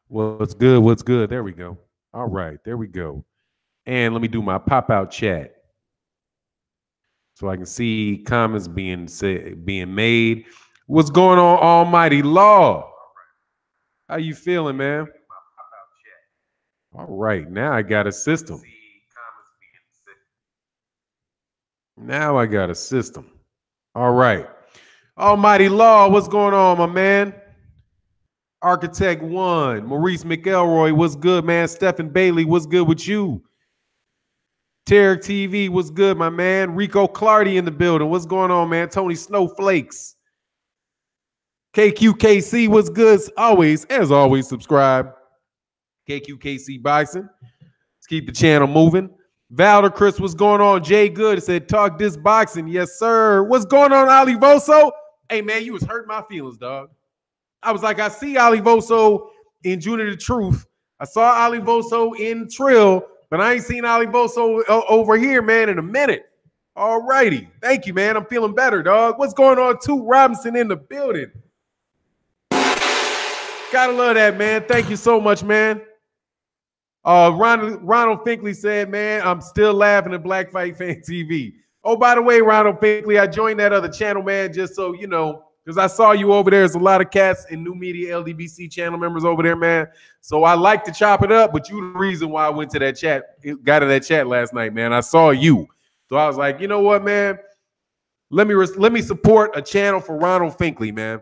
What's good? What's good? There we go. All right, there we go. And let me do my pop out chat so I can see comments being made. What's going on, Almighty Law? How you feeling, man? All right, now I got a system. Now I got a system. All right. Almighty Law, what's going on, my man? Architect One, Maurice McElroy, what's good, man? Stephen Bailey, what's good with you? Tarek TV, what's good, my man? Rico Clardy in the building. What's going on, man? Tony Snowflakes. KQKC, what's good? As always, subscribe. KQKC Bison. Let's keep the channel moving. Valder Chris, what's going on? Jay Good said, talk this boxing. Yes, sir. What's going on, Ali Voso? Hey, man, you was hurting my feelings, dog. I was like, I see Ali Voso in June of the Truth. I saw Ali Voso in Trill, but I ain't seen Ali Voso over here, man, in a minute. All righty. Thank you, man. I'm feeling better, dog. What's going on? Toot Robinson in the building. Gotta love that, man. Thank you so much, man. Ronald Finkley said, man, I'm still laughing at Black Fight Fan TV. Oh, by the way, Ronald Finkley, I joined that other channel, man, just so you know, because I saw you over there. There's a lot of cats and New Media LDBC channel members over there, man. So I like to chop it up, but you the reason why I went to that chat, got in that chat last night, man. I saw you. So I was like, you know what, man? Let me support a channel for Ronald Finkley, man.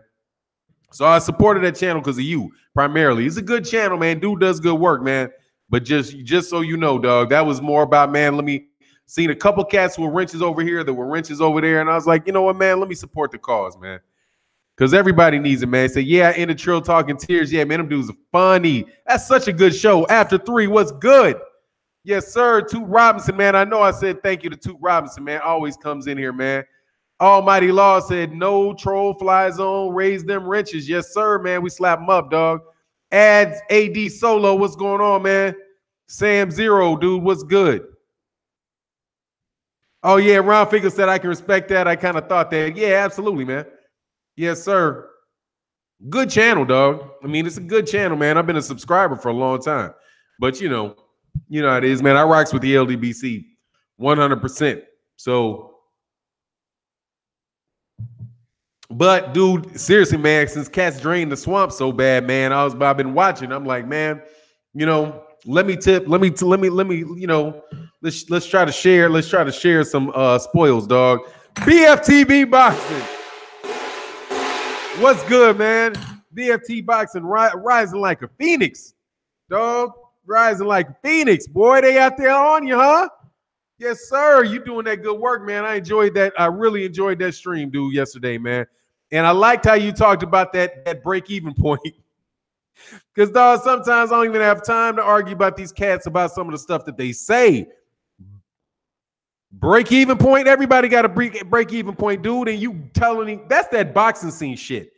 So I supported that channel because of you, primarily. It's a good channel, man. Dude does good work, man. But just so you know, dog, that was more about, man, let me seen a couple cats who were wrenches over here, that were wrenches over there. And I was like, you know what, man, let me support the cause, man. Because everybody needs it, man. Say, yeah, in the Trill Talking Tears. Yeah, man, them dudes are funny. That's such a good show. After 3, what's good? Yes, sir. Toot Robinson, man. I know I said thank you to Toot Robinson, man. Always comes in here, man. Almighty Law said, no troll fly zone, raise them wrenches. Yes, sir, man. We slap them up, dog. Ads AD Solo, what's going on, man? Sam Zero, dude, what's good? Oh, yeah, Ron Finkel said I can respect that. I kind of thought that. Yeah, absolutely, man. Yes, sir. Good channel, dog. I mean, it's a good channel, man. I've been a subscriber for a long time. But, you know how it is, man. I rocks with the LDBC 100%. So, but dude, seriously, man, since cats drained the swamp so bad, man, I've been watching. I'm like, man, you know, let me, you know, let's try to share. Let's try to share some spoils, dog. BFTB Boxing. What's good, man? BFT Boxing rising like a phoenix, dog. Rising like a phoenix, boy. They out there on you, huh? Yes, sir. You doing that good work, man. I enjoyed that. I really enjoyed that stream, dude, yesterday, man. And I liked how you talked about that break-even point. Because, dog, sometimes I don't even have time to argue about these cats about some of the stuff that they say. Break-even point, everybody got a break-even point, dude, and you telling me that's that boxing scene shit.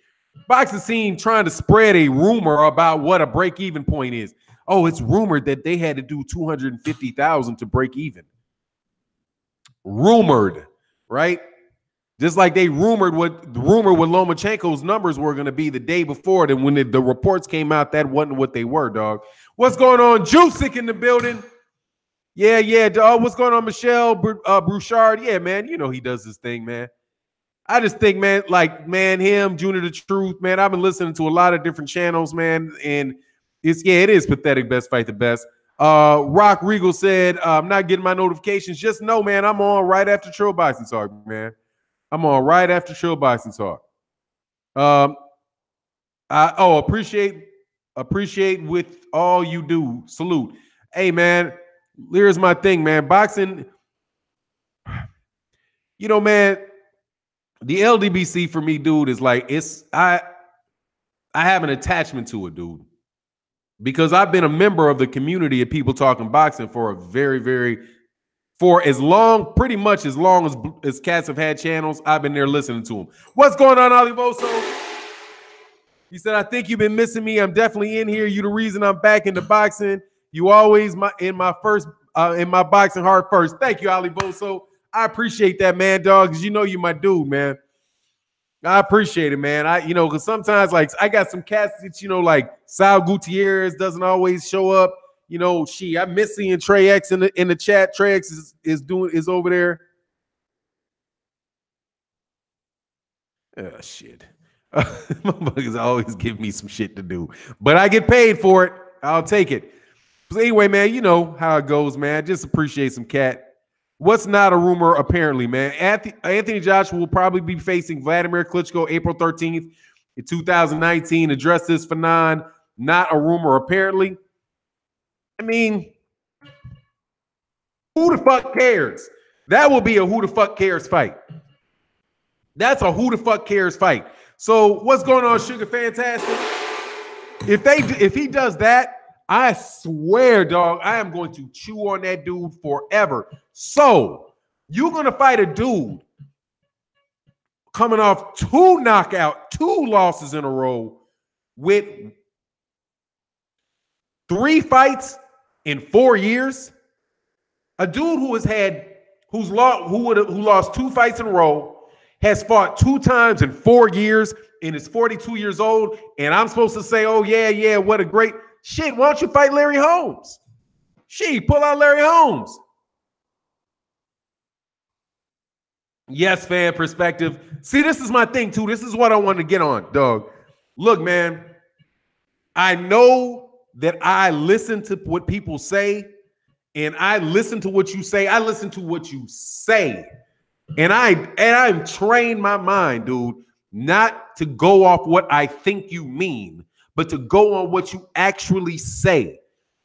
Boxing scene trying to spread a rumor about what a break-even point is. Oh, it's rumored that they had to do $250,000 to break even. Rumored, right? Just like they rumored what Lomachenko's numbers were going to be the day before, and when the reports came out, that wasn't what they were, dog. What's going on? Juicic in the building. Yeah, dog. What's going on, Michelle Bouchard? Yeah, man, you know he does his thing, man. I just think, man, like, man, him, Junior the Truth, man, I've been listening to a lot of different channels, man, and it is pathetic. Best fight the best. Rock Regal said, I'm not getting my notifications. Just know, man, I'm on right after Trill Boxing Talk, man. I'm on right after Trill Boxing Talk. Appreciate with all you do. Salute. Hey, man, here's my thing, man. Boxing, you know, man, the LDBC for me, dude, is like, I have an attachment to it, dude. Because I've been a member of the community of people talking boxing for pretty much as long as cats have had channels. I've been there listening to them. What's going on, Ali Voso? He said, I think you've been missing me. I'm definitely in here. You the reason I'm back into boxing. You always in my boxing heart first. Thank you, Ali Voso. I appreciate that, man, dog, because you know you're my dude, man. I appreciate it, man. Because sometimes like I got some cats that, like Sal Gutierrez doesn't always show up. I miss seeing Trey X in the chat. Trey X is over there. Oh, shit. Motherfuckers always give me some shit to do, but I get paid for it. I'll take it. But anyway, man, you know how it goes, man. Just appreciate some cat. What's not a rumor, apparently, man? Anthony Joshua will probably be facing Vladimir Klitschko April 13th in 2019. Address this, Fannon. Not a rumor, apparently. I mean, who the fuck cares? That will be a who the fuck cares fight. That's a who the fuck cares fight. So what's going on, Sugar Fantastic? If he does that, I swear, dog, I am going to chew on that dude forever. So you're going to fight a dude coming off 2 losses in a row with 3 fights in 4 years. A dude who lost 2 fights in a row, has fought 2 times in 4 years, and is 42 years old. And I'm supposed to say, oh, yeah, what a great shit. Why don't you fight Larry Holmes? Pull out Larry Holmes. Yes, fan perspective. See, this is my thing, too. This is what I want to get on, dog. Look, man, I know that I listen to what people say, and I listen to what you say. I listen to what you say. And I'm trained my mind, dude, not to go off what I think you mean, but to go on what you actually say.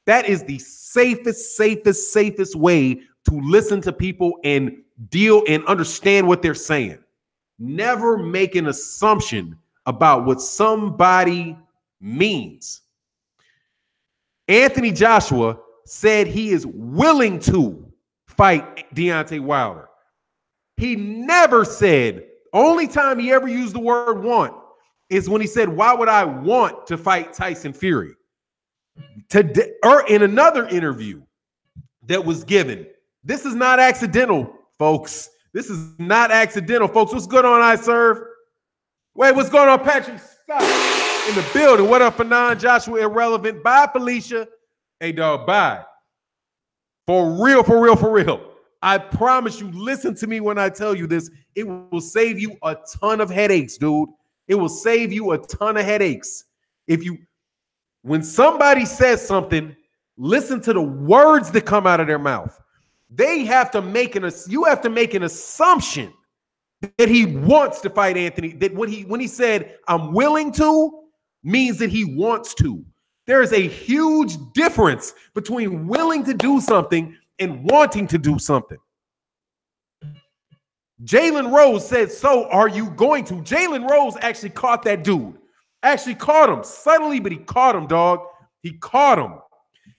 That is the safest way to listen to people and deal and understand what they're saying. Never make an assumption about what somebody means. Anthony Joshua said he is willing to fight Deontay Wilder. He never said, only time he ever used the word want is when he said, why would I want to fight Tyson Fury? Or in another interview that was given. This is not accidental, folks. This is not accidental, folks. What's going on, I serve? Wait, what's going on, Patrick Scott in the building? What up, Fannon, Joshua, Irrelevant? Bye, Felicia. Hey, dog, bye. For real. I promise you, listen to me when I tell you this. It will save you a ton of headaches, dude. It will save you a ton of headaches. When somebody says something, listen to the words that come out of their mouth. You have to make an assumption that he wants to fight Anthony. That when he said, I'm willing to, means that he wants to. There is a huge difference between willing to do something and wanting to do something. Jalen Rose said, so are you going to? Jalen Rose actually caught that dude. Actually caught him subtly, but he caught him, dog. He caught him.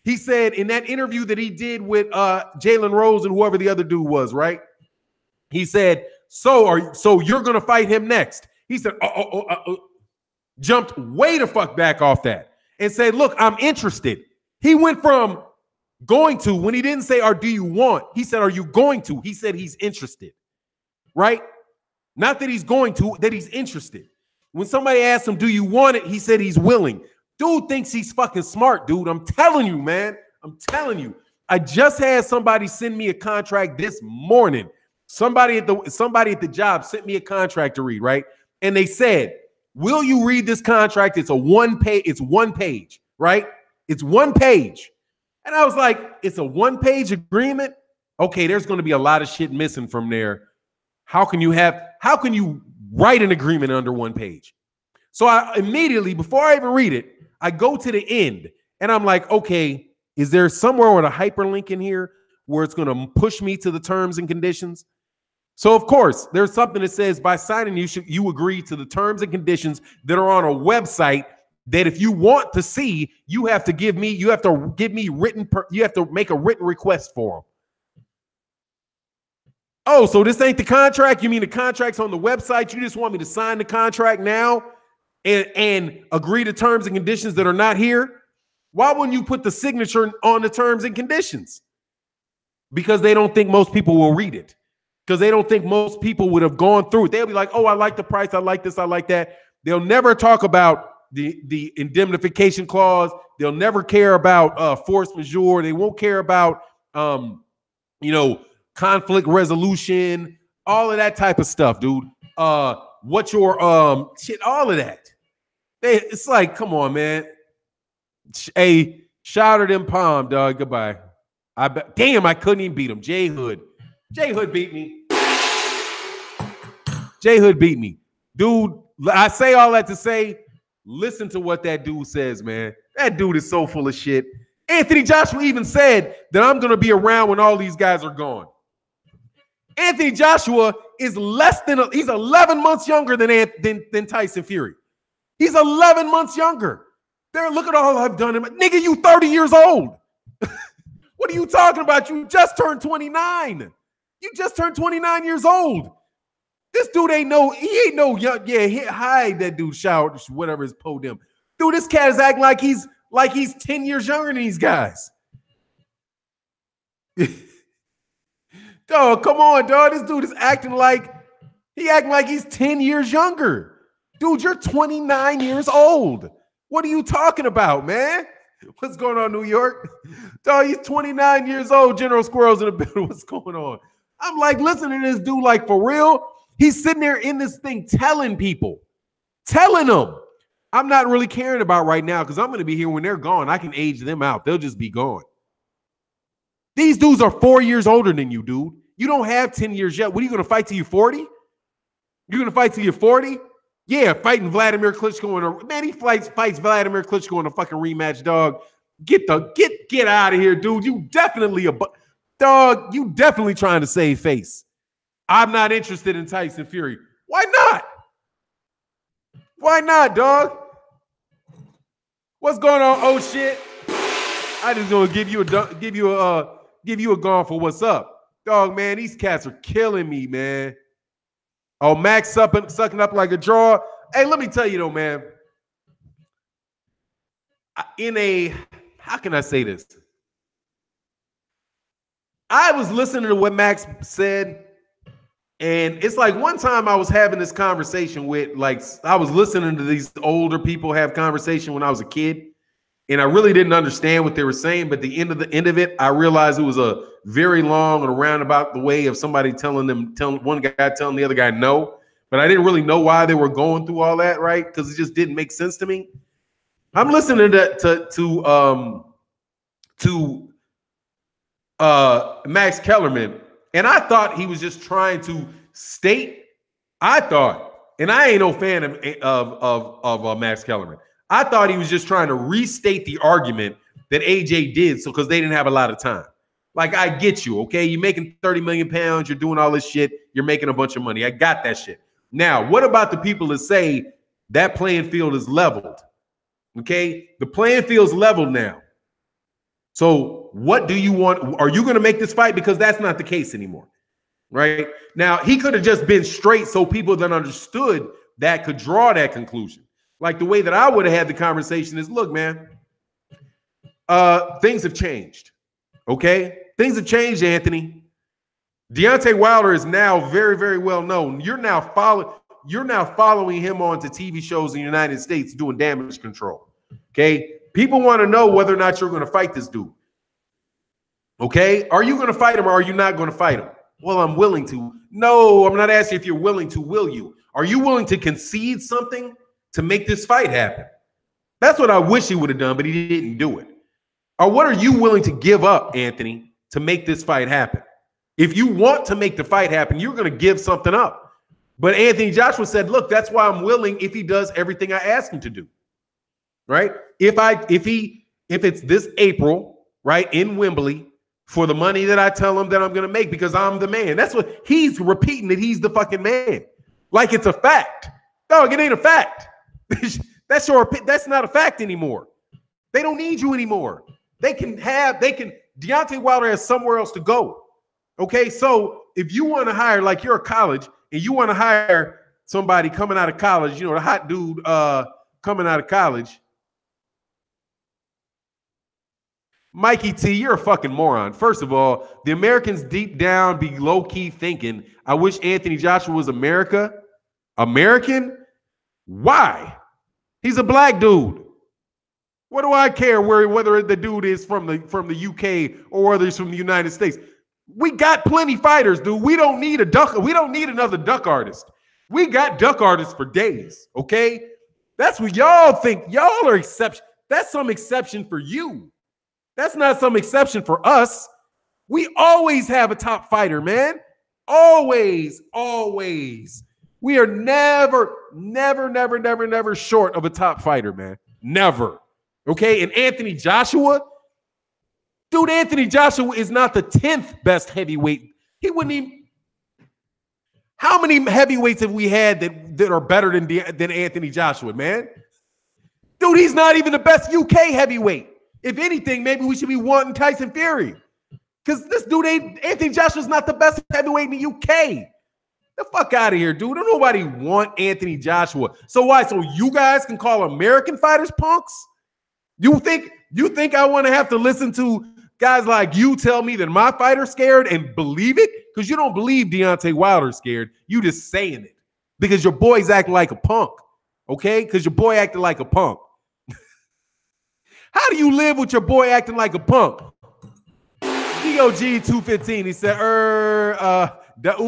He said in that interview that he did with Jalen Rose and whoever the other dude was, right? He said, so you're going to fight him next. He said, jumped way the fuck back off that and said, look, I'm interested. He went from going to, when he didn't say, or do you want? He said, are you going to? He said he's interested, right? Not that he's going to, that he's interested. When somebody asked him, do you want it? He said he's willing. Dude thinks he's fucking smart, dude. I'm telling you, man. I'm telling you. I just had somebody send me a contract this morning. Somebody at the job sent me a contract to read, right? And they said, will you read this contract? It's one page, right? It's 1 page. And I was like, it's a 1-page agreement? Okay, there's going to be a lot of shit missing from there. How can you write an agreement under 1 page? So I immediately, before I even read it, I go to the end and I'm like, okay, is there somewhere with a hyperlink in here where it's going to push me to the terms and conditions? So of course, there's something that says by signing, you agree to the terms and conditions that are on a website that if you want to see, you have to make a written request for them. Oh, so this ain't the contract? You mean the contract's on the website? You just want me to sign the contract now and agree to terms and conditions that are not here? Why wouldn't you put the signature on the terms and conditions? Because they don't think most people will read it. because they don't think most people would have gone through it. They'll be like, oh, I like the price. I like this. I like that. They'll never talk about the indemnification clause. They'll never care about force majeure. They won't care about, conflict resolution, all of that type of stuff, dude. What's your shit, all of that. It's like, come on, man. Hey, shout them palm, dog. Goodbye. Damn, I couldn't even beat him. J Hood beat me. J Hood beat me. Dude, I say all that to say, listen to what that dude says, man. That dude is so full of shit. Anthony Joshua even said that I'm going to be around when all these guys are gone. Anthony Joshua is he's 11 months younger than Tyson Fury. He's 11 months younger. Look at all I've done. Nigga, you 30 years old. What are you talking about? You just turned 29. You just turned 29 years old. This dude he ain't no young. Yeah, hide that dude showered, whatever his podium. Dude, this cat is acting like he's 10 years younger than these guys. Dog, come on, dog. This dude is acting like he's 10 years younger. Dude, you're 29 years old. What are you talking about, man? What's going on, New York? Dog, he's 29 years old. General Squirrel's in the building. What's going on? I'm like, listening to this dude, like, for real. He's sitting there in this thing telling them. I'm not really caring about right now because I'm going to be here when they're gone. I can age them out. They'll just be gone. These dudes are 4 years older than you, dude. You don't have 10 years yet. What are you going to fight till you're 40? You're going to fight till you're 40? Yeah, fighting Vladimir Klitschko. Man, he fights Vladimir Klitschko in a fucking rematch, dog. Get out of here, dude. You definitely dog. You definitely trying to save face. I'm not interested in Tyson Fury. Why not? Why not, dog? What's going on? Oh shit! I just gonna give you a gone for what's up, dog. Man, these cats are killing me, man. Oh, Max sucking up like a draw. Hey, let me tell you though, man. How can I say this? I was listening to what Max said, and it's like one time I was having this conversation with, like, I was listening to these older people have conversation when I was a kid, and I really didn't understand what they were saying. But the end of it, I realized it was a very long and roundabout the way of somebody telling one guy telling the other guy no. But I didn't really know why they were going through all that, right? Because it just didn't make sense to me. I'm listening to Max Kellerman, and I thought he was just trying to state. I thought, and I ain't no fan of Max Kellerman. I thought he was just trying to restate the argument that AJ did, so because they didn't have a lot of time. Like, I get you, okay? You're making 30 million pounds. You're doing all this shit. You're making a bunch of money. I got that shit. Now, what about the people that say that playing field is leveled? Okay, the playing field's leveled now. So what do you want? Are you going to make this fight? Because that's not the case anymore, right? Now, he could have just been straight so people that understood that could draw that conclusion. Like the way that I would have had the conversation is, look, man, things have changed, okay? Things have changed, Anthony. Deontay Wilder is now very, very well known. You're now following him onto TV shows in the United States doing damage control. Okay. People want to know whether or not you're going to fight this dude. Okay. Are you going to fight him or are you not going to fight him? Well, I'm willing to. No, I'm not asking if you're willing to. Will you? Are you willing to concede something to make this fight happen? That's what I wish he would have done, but he didn't do it. Or what are you willing to give up, Anthony, to make this fight happen? If you want to make the fight happen, you're going to give something up. But Anthony Joshua said, look, that's why I'm willing if he does everything I ask him to do. Right? If it's this April, right, in Wembley, for the money that I tell him that I'm going to make because I'm the man. That's what he's repeating, that he's the fucking man. Like it's a fact. Dog, it ain't a fact. That's not a fact anymore. They don't need you anymore. Deontay Wilder has somewhere else to go. Okay, so if you want to hire, like you're a college and you want to hire somebody coming out of college, the hot dude coming out of college, Mikey T, you're a fucking moron. First of all, the Americans deep down be low-key thinking, I wish Anthony Joshua was American? Why? He's a black dude. What do I care whether the dude is from the UK or whether he's from the United States? We got plenty fighters, dude. We don't need another duck artist. We got duck artists for days, okay? That's what y'all think. Y'all are exception. That's some exception for you. That's not some exception for us. We always have a top fighter, man. Always, always. We are never short of a top fighter, man. Never. Okay? And Anthony Joshua, dude, Anthony Joshua is not the 10th best heavyweight. He wouldn't even. How many heavyweights have we had that are better than Anthony Joshua, man? Dude, he's not even the best UK heavyweight. If anything, maybe we should be wanting Tyson Fury. Because this dude, Anthony Joshua's not the best heavyweight in the UK. The fuck out of here, dude. Don't nobody want Anthony Joshua. So why? So you guys can call American fighters punks? You think I want to have to listen to guys like you tell me that my fighter's scared and believe it? Because you don't believe Deontay Wilder's scared. You just saying it. Because your boy's acting like a punk. Okay? Because your boy acting like a punk. How do you live with your boy acting like a punk? DOG 215. He said, that's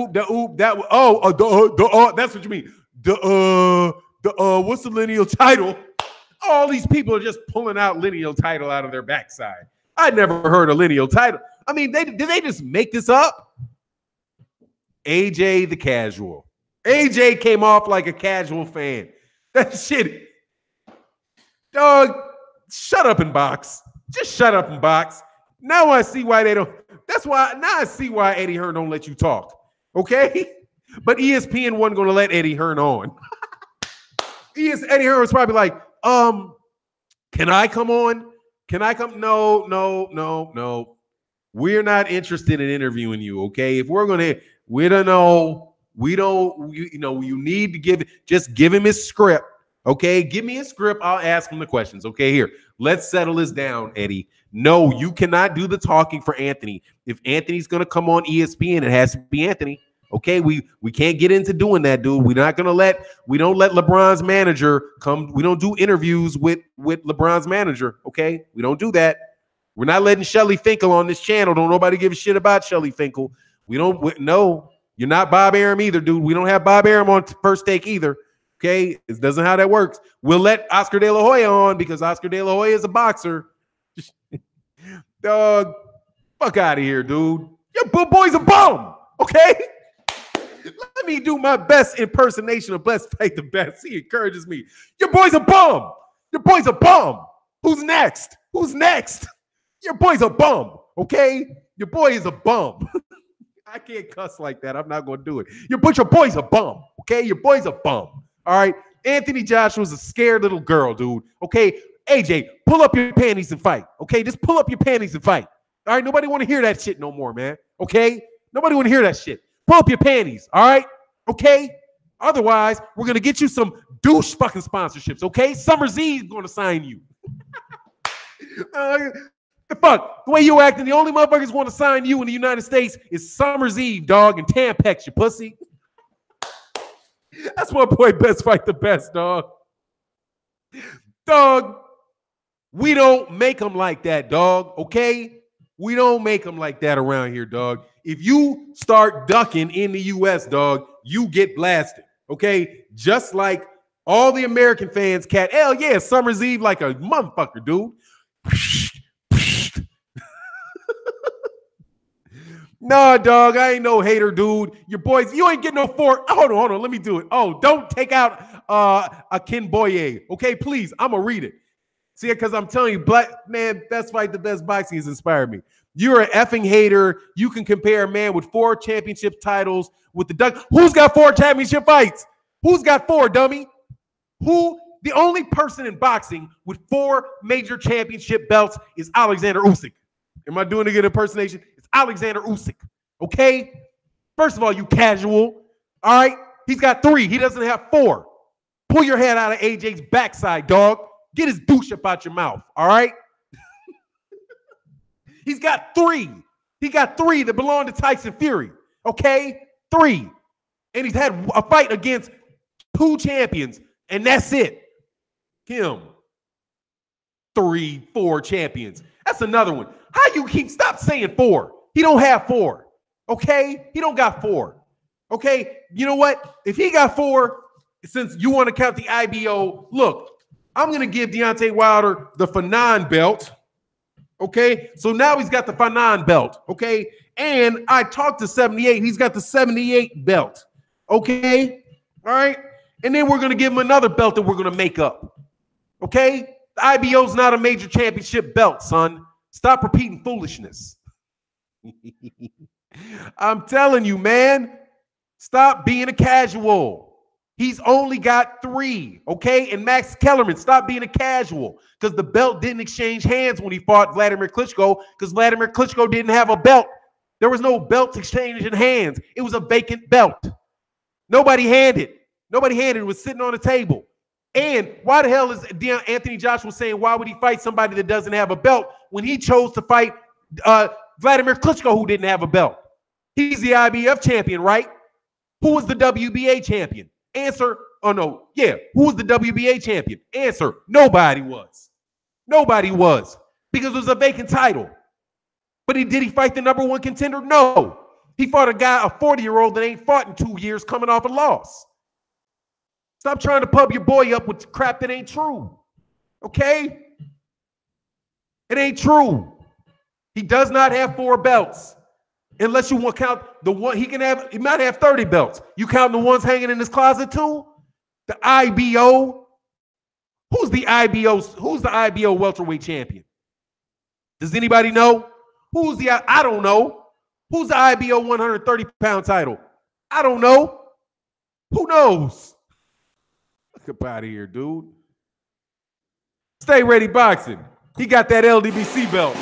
what you mean. What's the lineal title? All these people are just pulling out lineal title out of their backside. I never heard a lineal title. I mean, did they just make this up? AJ the casual. AJ came off like a casual fan. That shit. Dog. Shut up and box. Just shut up and box. Now I see why they don't. Now I see why Eddie Hearn don't let you talk. Okay? But ESPN wasn't going to let Eddie Hearn on. Eddie Hearn was probably like, can I come on? Can I come? No. We're not interested in interviewing you, okay? If we're going to, we don't know. You need to just give him his script. Okay, give me a script. I'll ask him the questions. Okay, here. Let's settle this down, Eddie. No, you cannot do the talking for Anthony. If Anthony's going to come on ESPN, it has to be Anthony. Okay, we can't get into doing that, dude. We don't let LeBron's manager come. We don't do interviews with LeBron's manager. Okay, we don't do that. We're not letting Shelly Finkel on this channel. Don't nobody give a shit about Shelly Finkel. No, you're not Bob Arum either, dude. We don't have Bob Arum on First Take either. Okay, it doesn't how that works. We'll let Oscar De La Hoya on because Oscar De La Hoya is a boxer. Dog, fuck out of here, dude. Your boy's a bum. Okay, let me do my best impersonation of Bless Fight the Best. He encourages me. Your boy's a bum. Your boy's a bum. Who's next? Your boy's a bum. Okay, your boy is a bum. I can't cuss like that. I'm not going to do it. Your boy's a bum. Okay, your boy's a bum. All right, Anthony Joshua's a scared little girl, dude. Okay, AJ, pull up your panties and fight. Okay, just pull up your panties and fight. All right, nobody want to hear that shit no more, man. Okay, nobody want to hear that shit. Pull up your panties. All right, okay. Otherwise, we're gonna get you some douche fucking sponsorships. Okay, Summer's Eve going to sign you. The fuck, the way you acting, the only motherfuckers want to sign you in the United States is Summer's Eve, dog, and Tampax, you pussy. That's my boy Best Fight the Best, dog. Dog, we don't make them like that, dog, okay? We don't make them like that around here, dog. If you start ducking in the U.S., dog, you get blasted, okay? Just like all the American fans, hell yeah, Summer's Eve like a motherfucker, dude. Nah, dog, I ain't no hater, dude. Your boys, you ain't getting no four. Hold on, let me do it. Oh, don't take out a Ken Boye. Okay, please, I'm going to read it. See, because I'm telling you, Black man, Best Fight the Best boxing has inspired me. You're an effing hater. You can compare a man with 4 championship titles with the duck. Who's got 4 championship fights? Who's got 4, dummy? Who? The only person in boxing with 4 major championship belts is Alexander Usyk. Am I doing a good impersonation? It's Alexander Usyk. Okay? First of all, you casual. All right? He's got 3. He doesn't have 4. Pull your head out of AJ's backside, dog. Get his douche up out your mouth. All right? He's got 3. He got 3 that belong to Tyson Fury. Okay? 3. And he's had a fight against 2 champions, and that's it. Him. 3, 4 champions. That's another one. How you stop saying 4? He don't have 4. Okay? He don't got 4. Okay? You know what? If he got 4, since you want to count the IBO, look, I'm going to give Deontay Wilder the Fannon belt. Okay? So now he's got the Fannon belt. Okay? And I talked to 78. He's got the 78 belt. Okay? All right? And then we're going to give him another belt that we're going to make up. Okay? The IBO's not a major championship belt, son. Stop repeating foolishness. I'm telling you, man. Stop being a casual. He's only got 3, okay? And Max Kellerman, stop being a casual, because the belt didn't exchange hands when he fought Vladimir Klitschko, because Vladimir Klitschko didn't have a belt. There was no belt exchange in hands. It was a vacant belt. Nobody handed. Nobody handed. It was sitting on the table. And why the hell is Anthony Joshua saying, why would he fight somebody that doesn't have a belt when he chose to fight Vladimir Klitschko, who didn't have a belt? He's the IBF champion, right? Who was the WBA champion? Answer, oh no, yeah. Who was the WBA champion? Answer, nobody was. Nobody was, because it was a vacant title. But did he fight the #1 contender? No. He fought a guy, a 40-year-old that ain't fought in 2 years, coming off a loss. Stop trying to pub your boy up with crap that ain't true. Okay? It ain't true. He does not have 4 belts. Unless you want to count the one, he might have 30 belts. You count the ones hanging in his closet too? The IBO. Who's the IBO welterweight champion? Does anybody know? I don't know. Who's the IBO 130-pound title? I don't know. Who knows? Get out of here, dude. Stay Ready Boxing. He got that LDBC belt.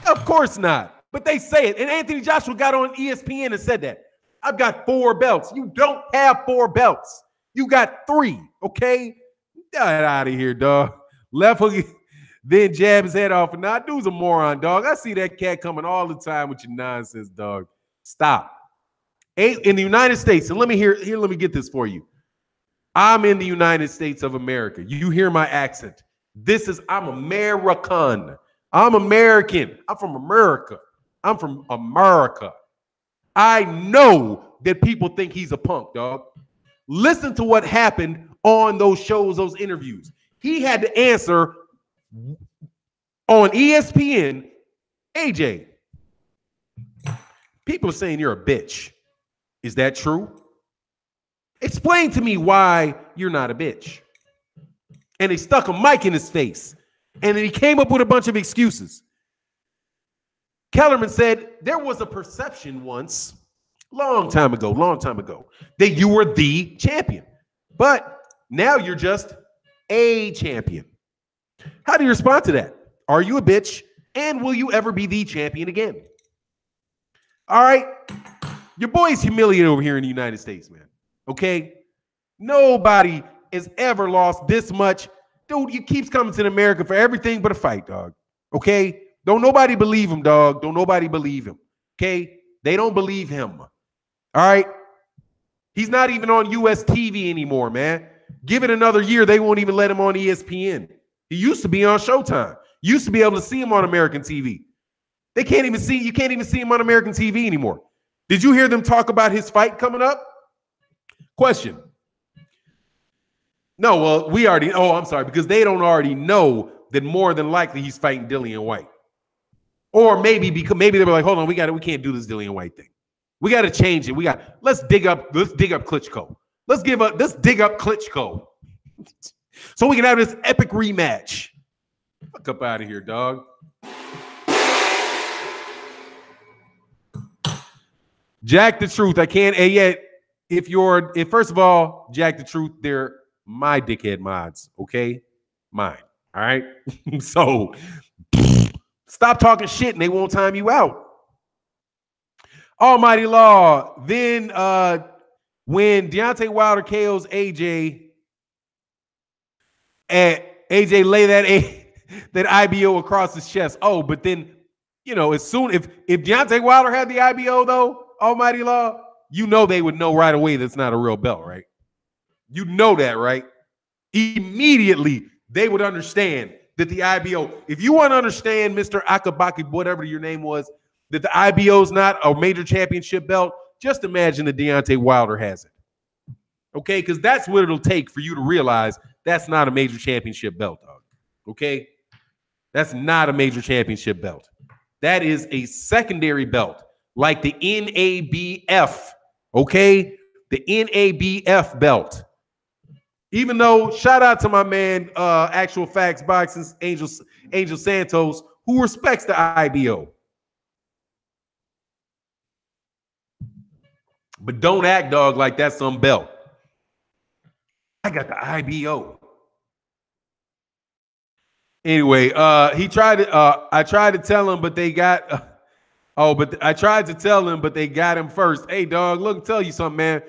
Of course not. But they say it. And Anthony Joshua got on ESPN and said that. I've got 4 belts. You don't have 4 belts. You got 3, okay? Get out of here, dog. Left hook, then jab his head off. And now, dude's a moron, dog. I see that cat coming all the time with your nonsense, dog. Stop. In the United States, and let me get this for you. I'm in the United States of America. You hear my accent. I'm American. I'm American. I'm from America. I'm from America. I know that people think he's a punk, dog. Listen to what happened on those shows, those interviews. He had to answer on ESPN, AJ, people are saying you're a bitch. Is that true? Explain to me why you're not a bitch. And they stuck a mic in his face. And then he came up with a bunch of excuses. Kellerman said there was a perception once, long time ago, that you were the champion. But now you're just a champion. How do you respond to that? Are you a bitch? And will you ever be the champion again? All right. Your boy's humiliated over here in the United States, man. Okay? Nobody has ever lost this much. Dude, he keeps coming to America for everything but a fight, dog. Okay? Don't nobody believe him, dog. Don't nobody believe him. Okay? They don't believe him. All right? He's not even on US TV anymore, man. Give it another year, they won't even let him on ESPN. He used to be on Showtime. You used to be able to see him on American TV. You can't even see him on American TV anymore. Did you hear them talk about his fight coming up? Question. No, well, I'm sorry, because they don't already know that more than likely he's fighting Dillian White. Or maybe they were like, hold on, we can't do this Dillian White thing. We got to change it. Let's dig up Klitschko. Let's dig up Klitschko. So we can have this epic rematch. Fuck up out of here, dog. Jack the Truth. I can't. And yet, if first of all, Jack the Truth, they're my dickhead mods, okay? Mine. All right. So stop talking shit and they won't time you out. Almighty Law. Then when Deontay Wilder KOs AJ, and AJ lay that IBO across his chest. Oh, but then as soon if Deontay Wilder had the IBO though, Almighty Law, they would know right away that's not a real belt, right? You know that, right? Immediately they would understand that the IBO. If you want to understand, Mr. Akabaki, whatever your name was, that the IBO is not a major championship belt, just imagine that Deontay Wilder has it. Okay, because that's what it'll take for you to realize that's not a major championship belt, dog. Okay, that's not a major championship belt. That is a secondary belt, like the NABF. Okay, the NABF belt. Even though, shout out to my man, Actual Facts Boxing's Angel Santos, who respects the IBO. But don't act, dog, like that's some belt. I got the IBO. Anyway, I tried to tell him, but they got I tried to tell him, but they got him first. Hey, dog, look, tell you something, man.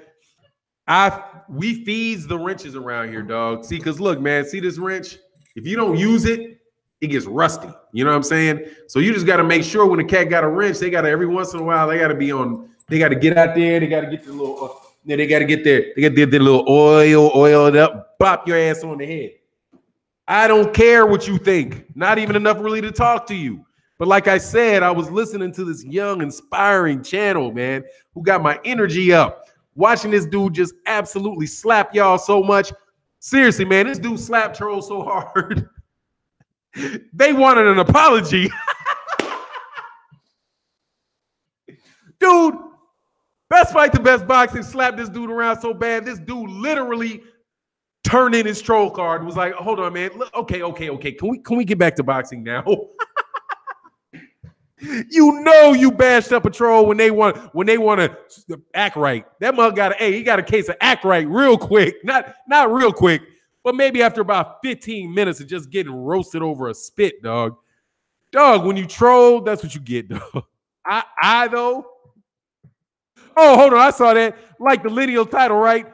We feeds the wrenches around here, dog. See, because look, man, see this wrench? If you don't use it, it gets rusty. You know what I'm saying? So you just got to make sure when the cat got a wrench, they got to every once in a while, they got to get out there. They got to get the little, they got to get their little oiled up, bop your ass on the head. I don't care what you think. Not even enough really to talk to you. But like I said, I was listening to this young, inspiring channel, man, who got my energy up. Watching this dude just absolutely slap y'all so much. Seriously, man, this dude slapped trolls so hard. They wanted an apology. Dude, Best Fight the Best Boxing slapped this dude around so bad. This dude literally turned in his troll card and was like, hold on, man. Okay. Can we get back to boxing now? You bashed up a troll when they want to act right. That mug he got a case of act right real quick. Not real quick, but maybe after about 15 minutes of just getting roasted over a spit, dog. Dog, when you troll, that's what you get, dog. I though. Oh, hold on. I saw that. Like the lineal title, right?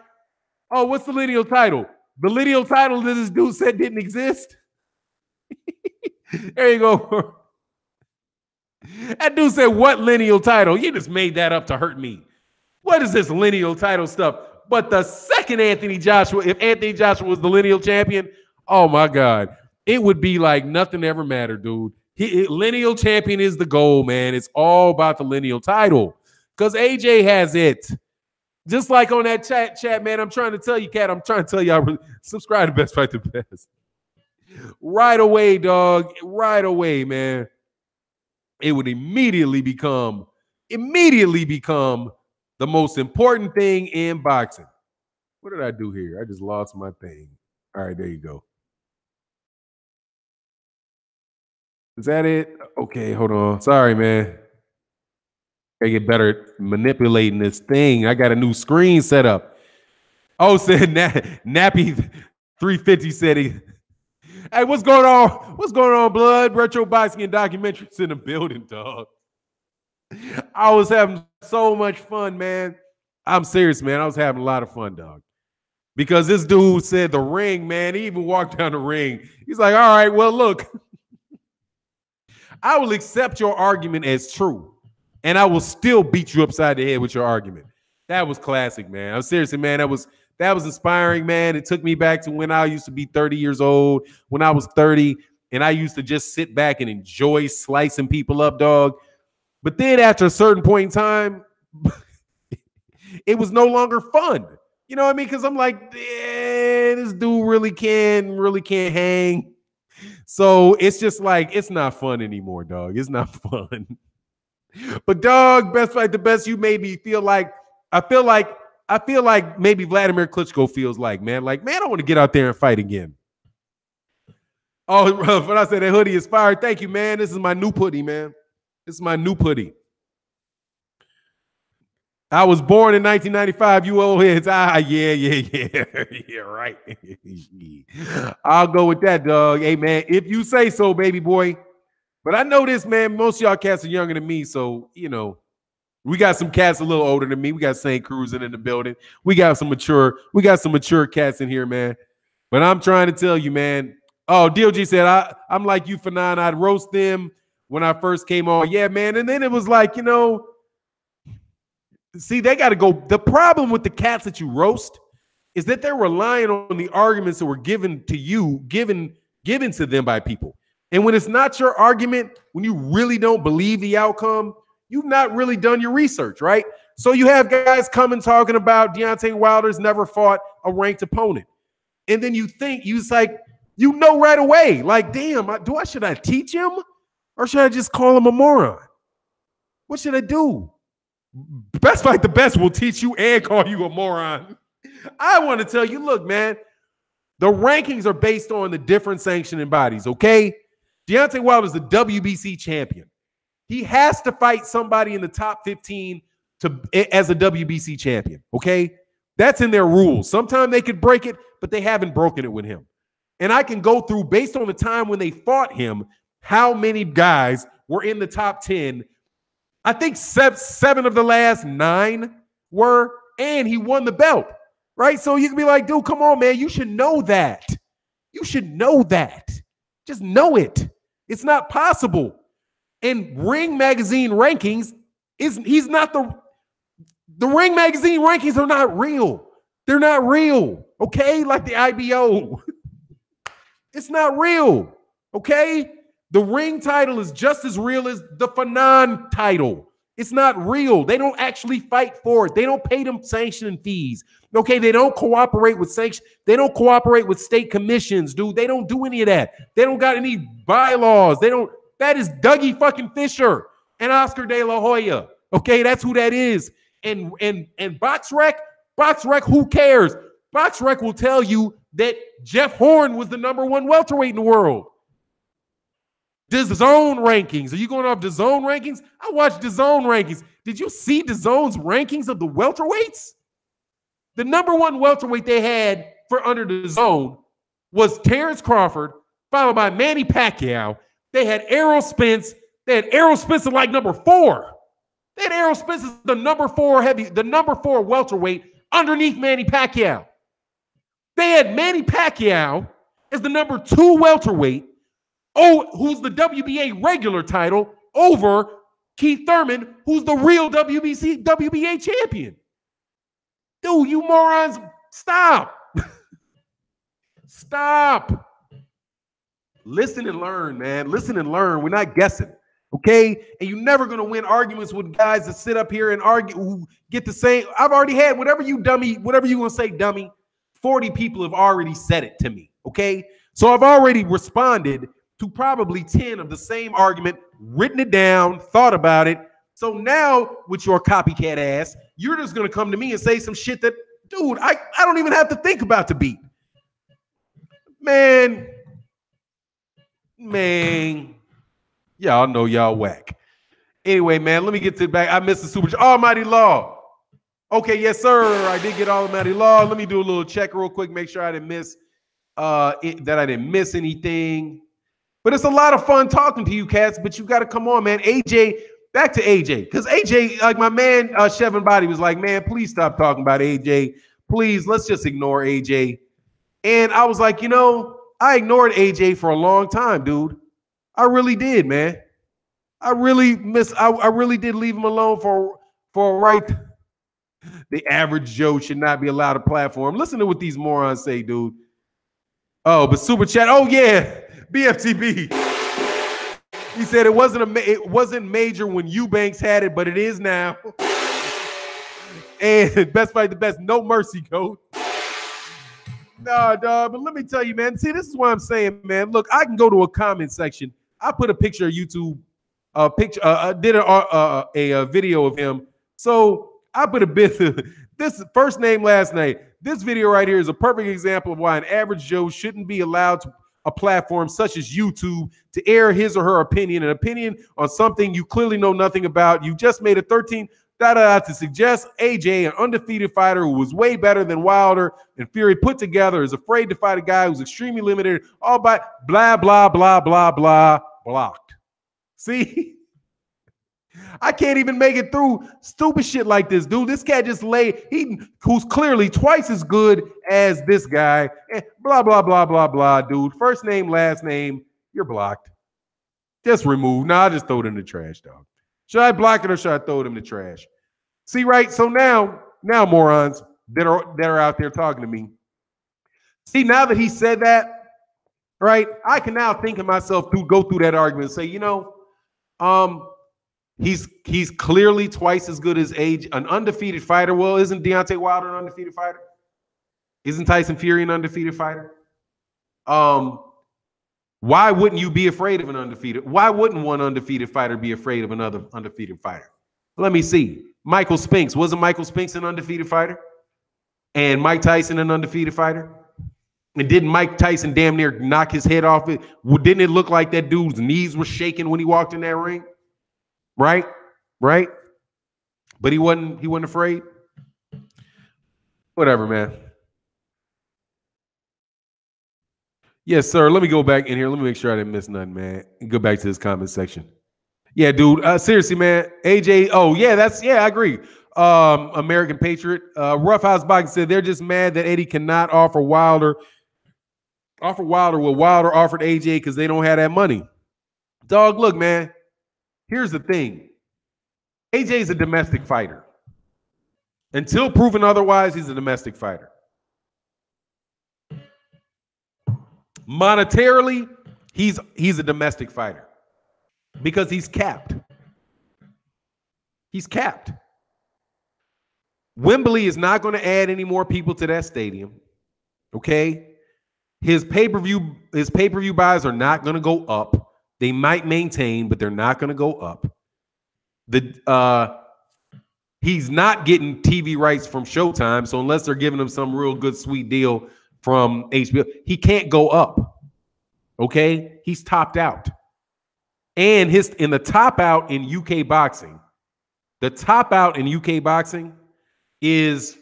Oh, what's the lineal title? The lineal title that this dude said didn't exist. There you go. That dude said, what lineal title? You just made that up to hurt me. What is this lineal title stuff? But the second Anthony Joshua, if Anthony Joshua was the lineal champion, oh my God, it would be like nothing ever mattered, dude. Lineal champion is the goal, man. It's all about the lineal title because AJ has it. Just like on that chat, man, I'm trying to tell you, Cat, I'm trying to tell y'all, subscribe to Best Fight the Best. Right away, dog. Right away, man. It would immediately become the most important thing in boxing. What did I do here? I just lost my thing. All right, there you go. Is that it? Okay, hold on. Sorry, man. I get better at manipulating this thing. I got a new screen set up. Oh, said Nappy 350 said he. Hey, what's going on? What's going on, blood? Retro boxing and documentaries in the building, dog. I was having so much fun, man. I'm serious, man. I was having a lot of fun, dog. Because this dude said the ring, man. He even walked down the ring. He's like, all right, well, look. I will accept your argument as true. And I will still beat you upside the head with your argument. That was classic, man. I'm seriously, man. That was inspiring, man. It took me back to when I used to be 30 years old, when I was 30, and I used to just sit back and enjoy slicing people up, dog. But then after a certain point in time, it was no longer fun. You know what I mean? Because I'm like, this dude really can't hang. So it's just like, it's not fun anymore, dog. It's not fun. But dog, Best Fight the Best, you made me feel like, I feel like maybe Vladimir Klitschko feels like, man, I want to get out there and fight again. Oh, when I said that hoodie is fire, thank you, man. This is my new hoodie, man. This is my new hoodie. I was born in 1995, you old heads. Yeah, right. I'll go with that, dog. Hey, man, if you say so, baby boy. But I know this, man, most of y'all cats are younger than me, so, we got some cats a little older than me. We got St. Cruising in the building. We got some mature cats in here, man. But I'm trying to tell you, man. Oh, DOG said, I'm like you, Fannon. I'd roast them when I first came on. Yeah, man. And then it was like, see, they got to go. The problem with the cats that you roast is that they're relying on the arguments that were given to you, given to them by people. And when it's not your argument, when you really don't believe the outcome, you've not really done your research, right? So you have guys coming talking about Deontay Wilder's never fought a ranked opponent. And then you think, right away, like, damn, should I teach him or should I just call him a moron? What should I do? Best Fight the Best will teach you and call you a moron. I want to tell you, look, man, the rankings are based on the different sanctioning bodies, okay? Deontay Wilder is the WBC champion. He has to fight somebody in the top 15 as a WBC champion, okay? That's in their rules. Sometimes they could break it, but they haven't broken it with him. And I can go through, based on the time when they fought him, how many guys were in the top 10. I think seven of the last 9 were, and he won the belt, right? So you can be like, dude, come on, man. You should know that. You should know that. Just know it. It's not possible. And Ring Magazine rankings, he's not the Ring Magazine rankings are not real. They're not real, okay? Like the IBO. It's not real, okay? The Ring title is just as real as the Fannon title. It's not real. They don't actually fight for it. They don't pay them sanctioning fees. Okay, they don't cooperate with sanctions. They don't cooperate with state commissions, dude. They don't do any of that. They don't got any bylaws. That is Dougie fucking Fisher and Oscar De La Hoya. Okay, that's who that is. And BoxRec, who cares? BoxRec will tell you that Jeff Horn was the #1 welterweight in the world. DAZN rankings. Are you going off DAZN rankings? I watched DAZN rankings. Did you see DAZN's rankings of the welterweights? The #1 welterweight they had for under DAZN was Terrence Crawford, followed by Manny Pacquiao. They had Errol Spence. They had Errol Spence at like #4. They had Errol Spence as the #4 welterweight underneath Manny Pacquiao. They had Manny Pacquiao as the #2 welterweight, who's the WBA regular title, over Keith Thurman, who's the real WBA champion. Dude, you morons, stop. Stop. Listen and learn, man. Listen and learn. We're not guessing, okay? And you're never going to win arguments with guys that sit up here and argue, who get the same. I've already had, whatever you going to say, dummy, 40 people have already said it to me, okay? So I've already responded to probably 10 of the same argument, written it down, thought about it. So now, with your copycat ass, you're just going to come to me and say some shit that, dude, I don't even have to think about to beat. Man, y'all know y'all whack. Anyway, man, let me get to the back. I missed the super. Almighty Law. Okay, yes, sir. I did get Almighty Law. Let me do a little check real quick, make sure I didn't miss that I didn't miss anything. But it's a lot of fun talking to you cats, but you got to come on, man. AJ, back to AJ. Because AJ, like my man Chevin Body was like, man, please stop talking about AJ. Please, let's just ignore AJ. And I was like, I ignored AJ for a long time, dude. I really did, man. I really did leave him alone for a right. The average Joe should not be allowed a platform. Listen to what these morons say, dude. Oh, but super chat. Oh yeah, BFTB. He said it wasn't major when Eubanks had it, but it is now. And Best Fight the Best, no mercy, coach. Nah, dog. But let me tell you, man. See, this is what I'm saying, man. Look, I can go to a comment section. I put a picture of YouTube. Did a video of him. So I put a bit of this first name, last name. This video right here is a perfect example of why an average Joe shouldn't be allowed to a platform such as YouTube to air his or her opinion, an opinion on something you clearly know nothing about. You just made a 13 to suggest AJ, an undefeated fighter who was way better than Wilder and Fury put together, is afraid to fight a guy who's extremely limited, all by blah, blah, blah, blah, blah, blocked. See? I can't even make it through stupid shit like this, dude. This cat just who's clearly twice as good as this guy. Blah, blah, blah, blah, blah, dude. First name, last name, you're blocked. Just remove. Nah, I just throw it in the trash, dog. Should I block it or should I throw it in the trash? See, right? So now morons that are out there talking to me. See, now that he said that, right? I can now think of myself go through that argument and say, he's clearly twice as good as age, an undefeated fighter. Well, isn't Deontay Wilder an undefeated fighter? Isn't Tyson Fury an undefeated fighter? Why wouldn't you be afraid of an undefeated? Why wouldn't one undefeated fighter be afraid of another undefeated fighter? Let me see. Michael Spinks. Wasn't Michael Spinks an undefeated fighter? And Mike Tyson an undefeated fighter? And didn't Mike Tyson damn near knock his head off it? Well, didn't it look like that dude's knees were shaking when he walked in that ring? Right? Right? But he wasn't afraid. Whatever, man. Yes, sir. Let me go back in here. Let me make sure I didn't miss nothing, man. And go back to this comment section. Yeah, dude. Seriously, man. AJ. Oh, yeah, I agree. American Patriot. Roughhouse Boxing said they're just mad that Eddie cannot offer Wilder what Wilder offered AJ because they don't have that money. Dog, look, man. Here's the thing. AJ's a domestic fighter. Until proven otherwise, he's a domestic fighter. Monetarily, he's a domestic fighter because he's capped. He's capped. Wembley is not going to add any more people to that stadium. Okay? His pay-per-view buys are not going to go up. They might maintain, but they're not going to go up. He's not getting TV rights from Showtime, so unless they're giving him some real good sweet deal from HBO, he can't go up. Okay? He's topped out. And in the top out in UK boxing, is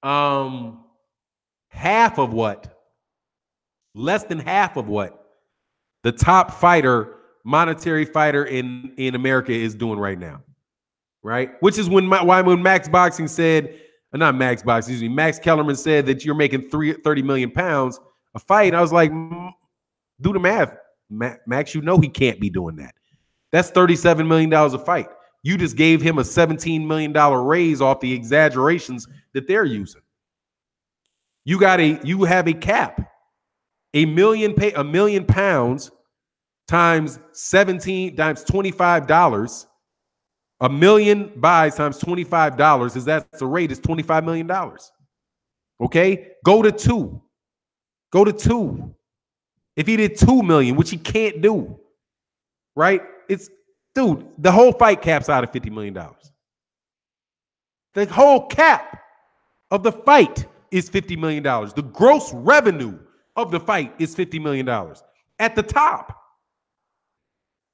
half of what, less than half of what the top monetary fighter in America is doing right now. Right? Which is when Max Boxing said, not Max Boxing, excuse me, Max Kellerman said that you're making 30 million pounds a fight. I was like, do the math. Max, you know he can't be doing that. That's $37 million a fight. You just gave him a $17 million raise off the exaggerations that they're using. You have a cap. A million pounds times 17 times $25. A million buys times $25 is that's the rate is $25 million. Okay? Go to 2. Go to 2. If he did 2 million, which he can't do, right? Dude, the whole fight caps out at $50 million. The whole cap of the fight is $50 million. The gross revenue of the fight is $50 million at the top.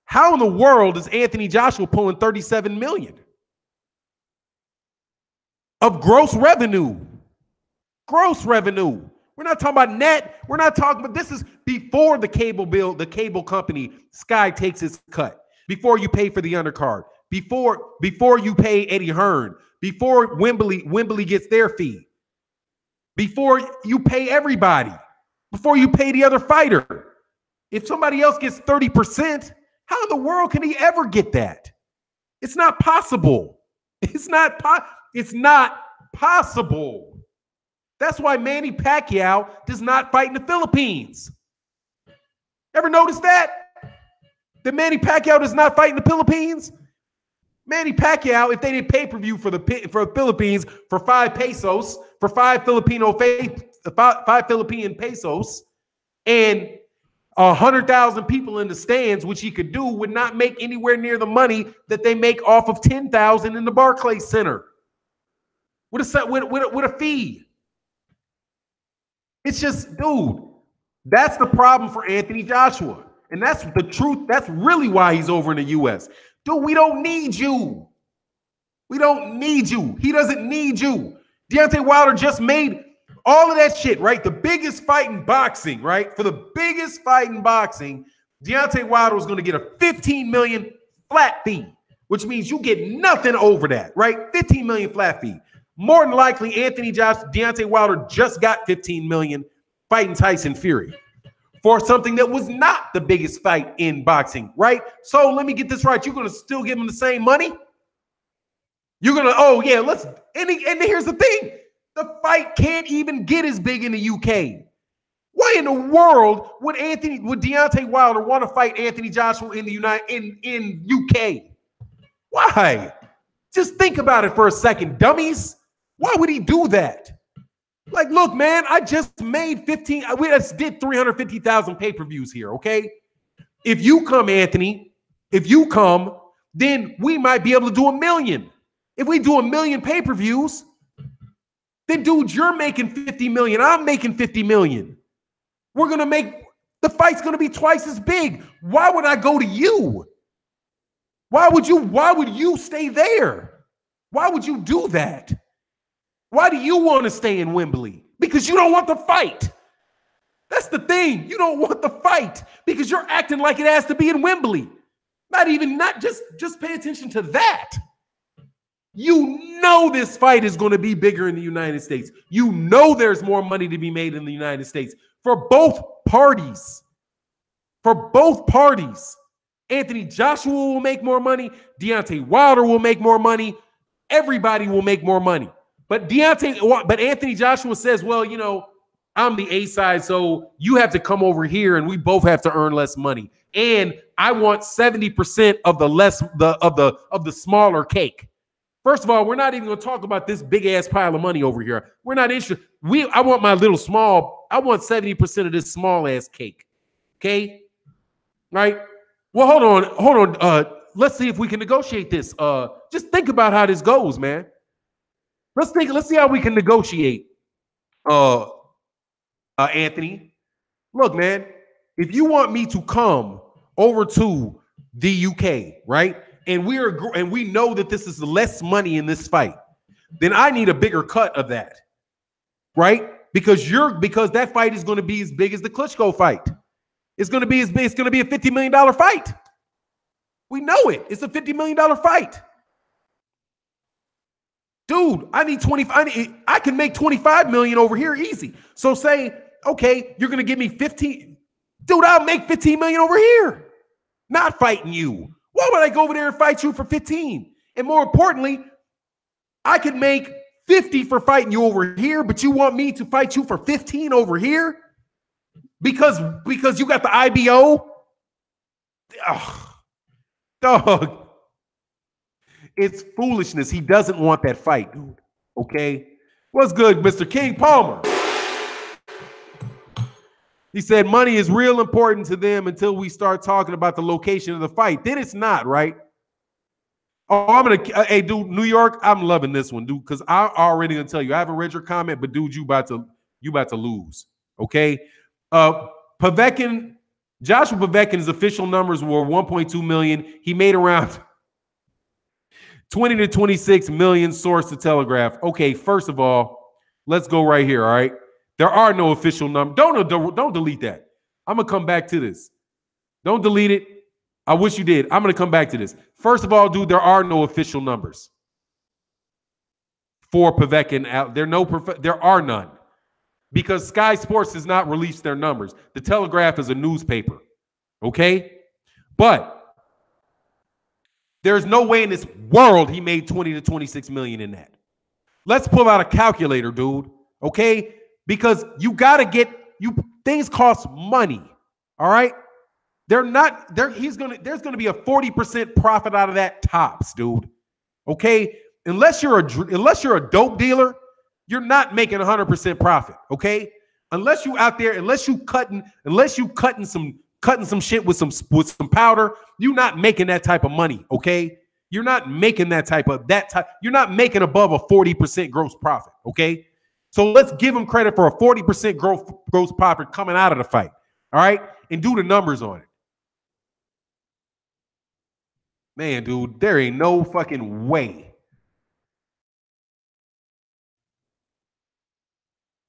How in the world is Anthony Joshua pulling $37 million of gross revenue? Gross revenue. We're not talking about net. We're not talking about, this is before the cable bill, the cable company, Sky, takes its cut. Before you pay for the undercard. Before you pay Eddie Hearn. Before Wembley gets their fee. Before you pay everybody. Before you pay the other fighter. If somebody else gets 30%, how in the world can he ever get that? It's not possible. It's not possible. That's why Manny Pacquiao does not fight in the Philippines. Ever notice that? That Manny Pacquiao does not fight in the Philippines? Manny Pacquiao, if they did pay-per-view for the Philippines for 5 pesos, for 5 Filipino pesos, and 100,000 people in the stands, which he could do, would not make anywhere near the money that they make off of 10,000 in the Barclays Center with a fee. It's just, dude, that's the problem for Anthony Joshua. And that's the truth. That's really why he's over in the U.S. Dude, we don't need you. We don't need you. He doesn't need you. Deontay Wilder just made all of that shit, right? The biggest fight in boxing, right? For the biggest fight in boxing, Deontay Wilder was going to get a $15 million flat fee, which means you get nothing over that, right? $15 million flat fee. More than likely, Deontay Wilder just got $15 million fighting Tyson Fury. for something that was not the biggest fight in boxing, right? So let me get this right. You're going to still give him the same money? You're going to, oh, yeah, let's, and here's the thing. The fight can't even get as big in the UK. Why in the world would Deontay Wilder want to fight Anthony Joshua in the in UK? Why? Just think about it for a second, dummies. Why would he do that? Like, look, man, I just made 15. We just did 350,000 pay-per-views here, okay? If you come, Anthony, if you come, then we might be able to do 1 million. If we do 1 million pay-per-views, then, dude, you're making 50 million. I'm making 50 million. We're going to make, the fight's going to be twice as big. Why would I go to you? Why would you stay there? Why would you do that? Why do you want to stay in Wembley? Because you don't want the fight. That's the thing. You don't want the fight because you're acting like it has to be in Wembley. Just pay attention to that. You know this fight is going to be bigger in the United States. You know there's more money to be made in the United States for both parties. For both parties. Anthony Joshua will make more money. Deontay Wilder will make more money. Everybody will make more money. But Anthony Joshua says, well, you know, I'm the A side, so you have to come over here and we both have to earn less money. And I want 70% of the smaller cake. First of all, we're not even going to talk about this big ass pile of money over here. We're not interested. I want my little small, I want 70% of this small ass cake. Okay? Right? Well, hold on. Let's see if we can negotiate this. Just think about how this goes, man. Let's see how we can negotiate. Anthony, look, man, if you want me to come over to the UK, right? And we know that this is less money in this fight, then I need a bigger cut of that. Right? Because that fight is going to be as big as the Klitschko fight. It's going to be as big, it's going to be a $50 million fight. We know it. It's a $50 million fight. Dude, I need 25. I can make 25 million over here easy. So say, okay, you're going to give me 15. Dude, I'll make 15 million over here. Not fighting you. Why would I go over there and fight you for 15? And more importantly, I could make 50 for fighting you over here, but you want me to fight you for 15 over here? Because you got the IBO? Ugh. Dog. It's foolishness. He doesn't want that fight, dude. Okay? What's good, Mr. King Palmer? He said money is real important to them until we start talking about the location of the fight. Then it's not, right? Oh, hey, dude, New York, I'm loving this one, dude, because I'm already gonna tell you, I haven't read your comment, but dude, you about to lose. Okay? Joshua Povetkin's official numbers were 1.2 million. He made around 20 to 26 million, source to Telegraph. Okay, first of all, let's go right here, all right? There are no official numbers. Don't delete that. I'm going to come back to this. Don't delete it. I wish you did. I'm going to come back to this. First of all, dude, there are no official numbers for Povetkin. There are none because Sky Sports has not released their numbers. The Telegraph is a newspaper, okay? But there's no way in this world he made 20 to 26 million in that. Let's pull out a calculator, dude. Okay? Because you got to things cost money. All right? There's going to be a 40% profit out of that tops, dude. Okay? Unless you're a dope dealer, you're not making 100% profit, okay? Unless you cutting some shit with some powder, you're not making that type of money, okay? You're not making you're not making above a 40% gross profit, okay? So let's give him credit for a 40% gross profit coming out of the fight, all right? And do the numbers on it. Man, dude, there ain't no fucking way.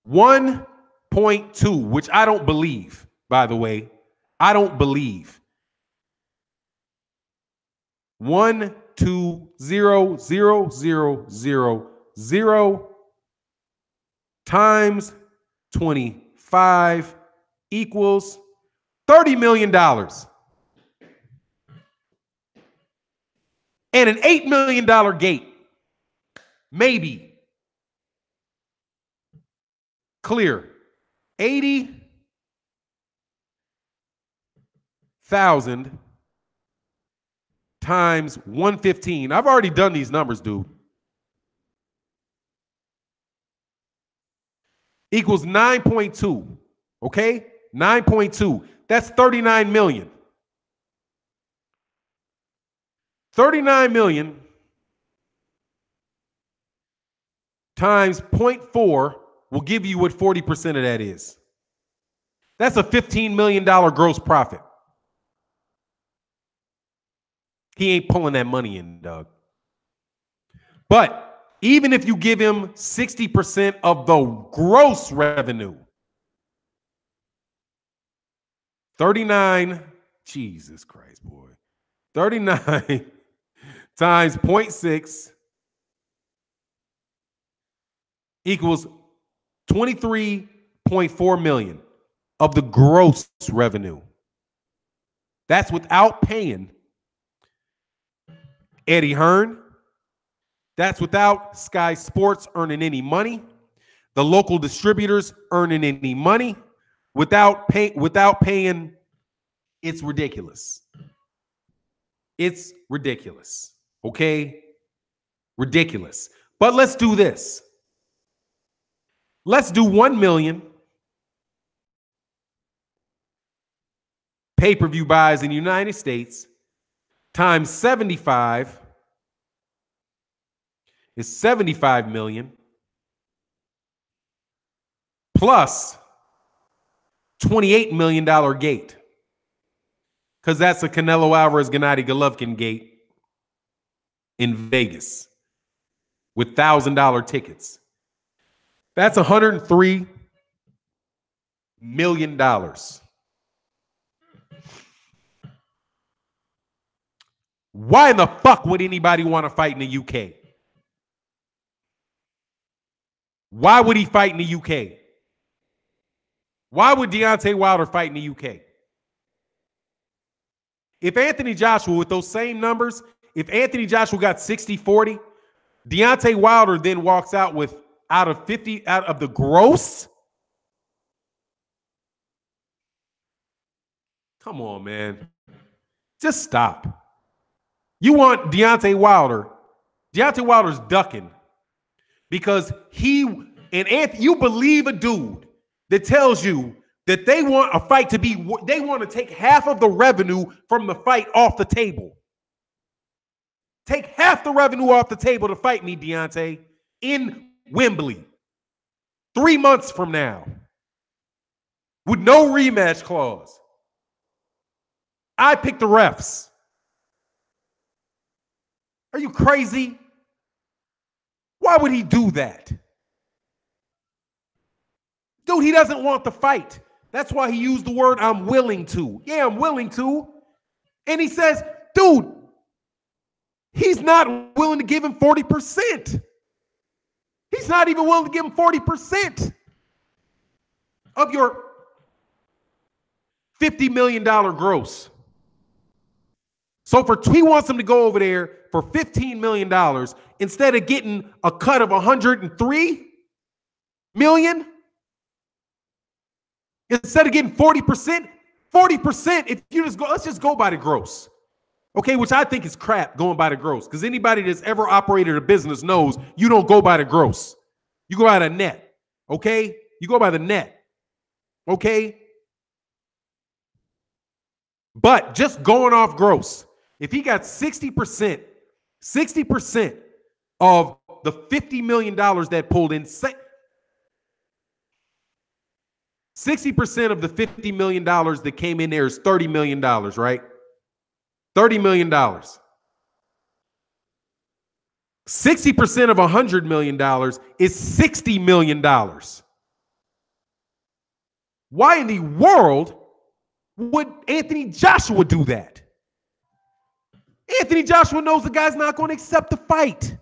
1.2, which I don't believe, by the way. I don't believe. 1, 2, 0, 0, 0, 0, 0 times 25 equals $30 million. And an $8 million gate. Maybe. Clear. 80,000 times 115. I've already done these numbers, dude. Equals 9.2. Okay? 9.2. That's 39 million. 39 million times 0.4 will give you what 40% of that is. That's a $15 million gross profit. He ain't pulling that money in, Doug. But even if you give him 60% of the gross revenue, 39, Jesus Christ, boy. 39 times 0.6 equals 23.4 million of the gross revenue. That's without paying Eddie Hearn. That's without Sky Sports earning any money, the local distributors earning any money, without paying. It's ridiculous. It's ridiculous. Okay? Ridiculous. But let's do this. Let's do 1 million pay-per-view buys in the United States times 75 is 75 million plus $28 million gate. Because that's a Canelo Alvarez Gennady Golovkin gate in Vegas with $1,000 tickets. That's $103 million. Why in the fuck would anybody want to fight in the UK? Why would he fight in the UK? Why would Deontay Wilder fight in the UK? If Anthony Joshua, with those same numbers, if Anthony Joshua got 60-40, Deontay Wilder then walks out with out of the gross. Come on, man. Just stop. You want Deontay Wilder. Deontay Wilder's ducking because you believe a dude that tells you that they want a fight to be, they want to take half of the revenue from the fight off the table. Take half the revenue off the table to fight me, Deontay, in Wembley 3 months from now with no rematch clause. I pick the refs. Are you crazy? Why would he do that? Dude, he doesn't want the fight. That's why he used the word I'm willing to. Yeah, I'm willing to. And he says, dude, he's not willing to give him 40%. He's not even willing to give him 40% of your $50 million gross. So he wants him to go over there for $15 million instead of getting a cut of $103 million. Instead of getting 40%, if you just go, let's just go by the gross. Okay, which I think is crap going by the gross. Because anybody that's ever operated a business knows you don't go by the gross. You go by the net. Okay? You go by the net. Okay? But just going off gross, if he got 60% of the $50 million that pulled in, 60% of the $50 million that came in there is $30 million, right? $30 million. 60% of $100 million is $60 million. Why in the world would Anthony Joshua do that? Anthony Joshua knows the guy's not going to accept the fight.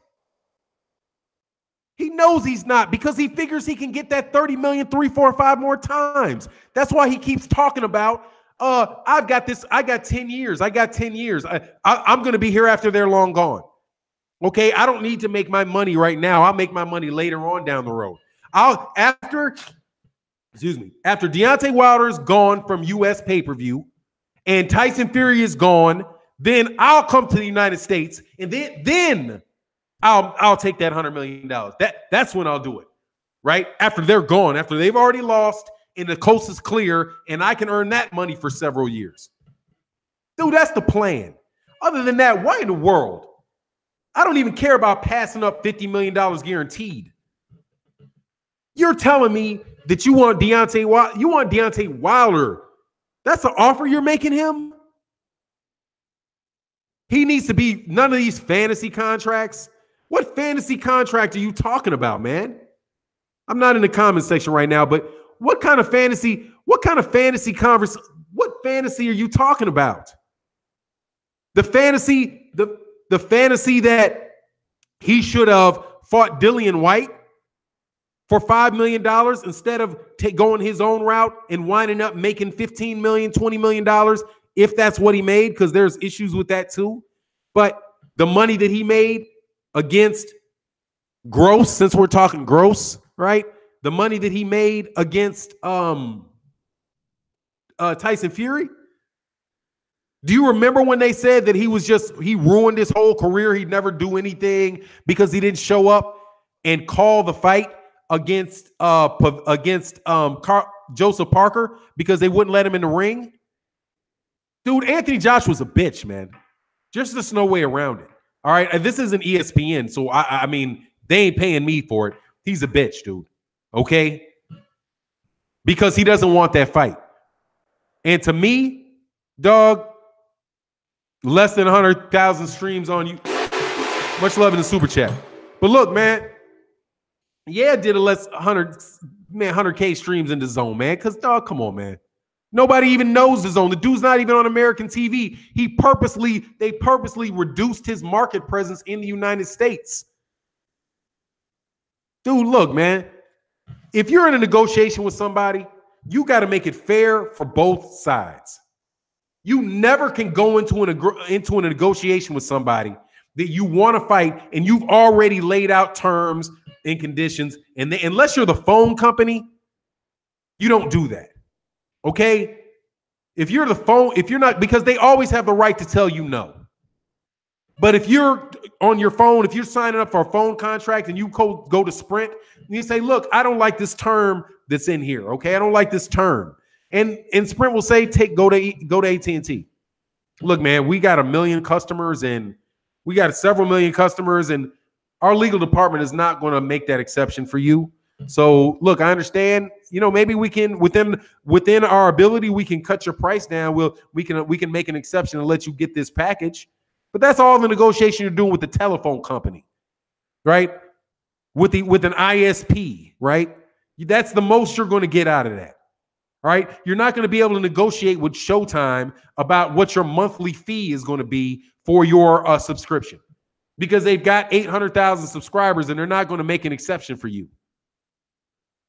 He knows he's not because he figures he can get that 30 million 3, 4, 5 more times. That's why he keeps talking about I've got this. I got 10 years. I got 10 years. I'm going to be here after they're long gone. Okay, I don't need to make my money right now. I'll make my money later on down the road. After Deontay Wilder's gone from US pay-per-view and Tyson Fury is gone, then I'll come to the United States and then I'll take that $100 million. That's when I'll do it. Right? After they're gone, after they've already lost and the coast is clear and I can earn that money for several years. Dude, that's the plan. Other than that, why in the world? I don't even care about passing up $50 million guaranteed. You're telling me that you want Deontay Wilder. That's an offer you're making him? He needs to be none of these fantasy contracts. What fantasy contract are you talking about, man? I'm not in the comment section right now, but what fantasy are you talking about? The fantasy that he should have fought Dillian White for $5 million instead of going his own route and winding up making $15 million, $20 million, if that's what he made, because there's issues with that too. But the money that he made against Gross, since we're talking Gross, right? The money that he made against Tyson Fury. Do you remember when they said that he ruined his whole career? He'd never do anything because he didn't show up and call the fight against Joseph Parker because they wouldn't let him in the ring? Dude, Anthony Joshua's a bitch, man. There's no way around it. All right, this isn't ESPN, so I mean, they ain't paying me for it. He's a bitch, dude. Okay? Because he doesn't want that fight. And to me, dog, less than 100,000 streams on you. Much love in the super chat. But look, man, yeah, did a less 100K streams in the zone, man. Because, dog, come on, man. Nobody even knows the zone. The dude's not even on American TV. They purposely reduced his market presence in the United States. Dude, look, man. If you're in a negotiation with somebody, you got to make it fair for both sides. You never can go into a negotiation with somebody that you want to fight and you've already laid out terms and conditions. And unless you're the phone company, you don't do that. Okay? If you're not, because they always have the right to tell you no. But if you're on your phone, if you're signing up for a phone contract and you go to Sprint and you say, look, I don't like this term that's in here. Okay? I don't like this term. And Sprint will say, go to AT&T. Look, man, we got 1 million customers and we got several million customers, and our legal department is not going to make that exception for you. So, look, I understand. Maybe we can within our ability, we can cut your price down. We can make an exception and let you get this package. But that's all the negotiation you're doing with the telephone company, right? With an ISP, right? That's the most you're going to get out of that. All right. You're not going to be able to negotiate with Showtime about what your monthly fee is going to be for your subscription, because they've got 800,000 subscribers and they're not going to make an exception for you.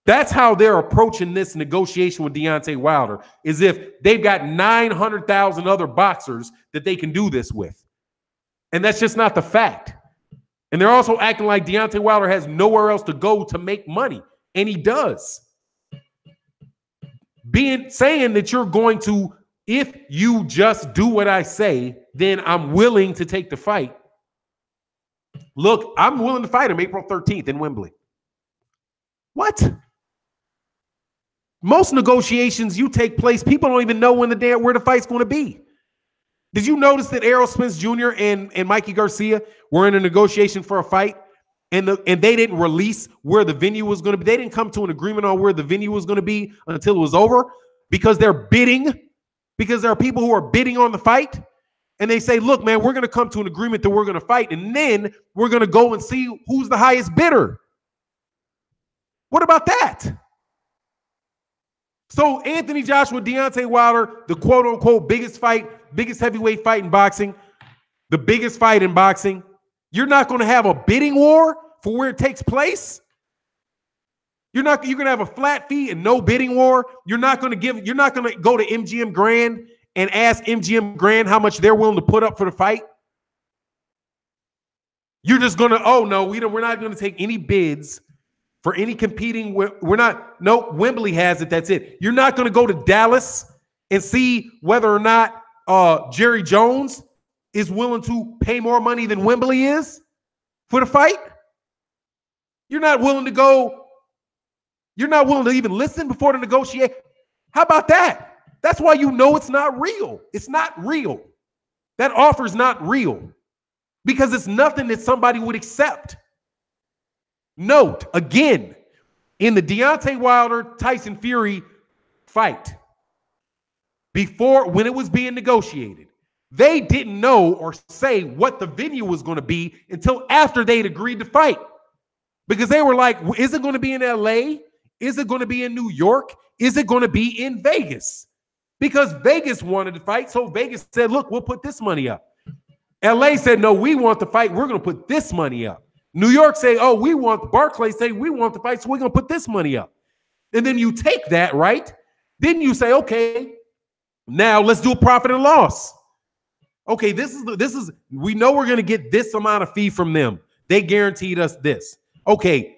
That's how they're approaching this negotiation with Deontay Wilder, is if they've got 900,000 other boxers that they can do this with. And that's just not the fact. And they're also acting like Deontay Wilder has nowhere else to go to make money. And he does. Saying that you're going to, if you just do what I say, then I'm willing to take the fight. Look, I'm willing to fight him April 13th in Wembley. What? Most negotiations you take place, people don't even know where the fight's going to be. Did you notice that Errol Spence Jr. and Mikey Garcia were in a negotiation for a fight, and they didn't release where the venue was going to be? They didn't come to an agreement on where the venue was going to be until it was over, because they're bidding, because there are people who are bidding on the fight, and they say, look, man, we're going to come to an agreement that we're going to fight, and then we're going to go and see who's the highest bidder. What about that? So Anthony Joshua, Deontay Wilder, the quote-unquote biggest heavyweight fight in boxing, the biggest fight in boxing, you're not going to have a bidding war for where it takes place? You're gonna have a flat fee and no bidding war. You're not gonna go to MGM Grand and ask MGM Grand how much they're willing to put up for the fight. You're just gonna, oh no, we're not gonna take any bids for any competing. Wembley has it. That's it. You're not gonna go to Dallas and see whether or not Jerry Jones is willing to pay more money than Wembley is for the fight. You're not willing to go. You're not willing to even listen before the negotiation. How about that? That's why you know it's not real. It's not real. That offer's not real because it's nothing that somebody would accept. Note, again, in the Deontay Wilder-Tyson Fury fight, when it was being negotiated, they didn't know or say what the venue was going to be until after they'd agreed to fight. Because they were like, is it going to be in LA? Is it going to be in New York? Is it going to be in Vegas? Because Vegas wanted to fight, so Vegas said, look, we'll put this money up. LA said, no, we want the fight. We're going to put this money up. New York say, oh, Barclays say, we want the fight, so we're going to put this money up. And then you take that, right? Then you say, okay, now let's do a profit and loss. Okay, we know we're going to get this amount of fee from them. They guaranteed us this. Okay,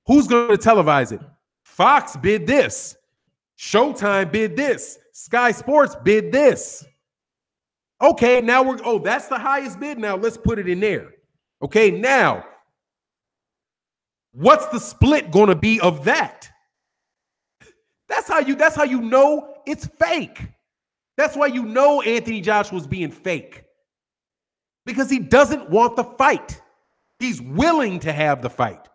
who's going to televise it? Fox bid this. Showtime bid this. Sky Sports bid this. Okay, now that's the highest bid. Now let's put it in there. Okay, now what's the split going to be of that? That's how you know it's fake. That's why you know Anthony Joshua's being fake. Because he doesn't want the fight. He's willing to have the fight.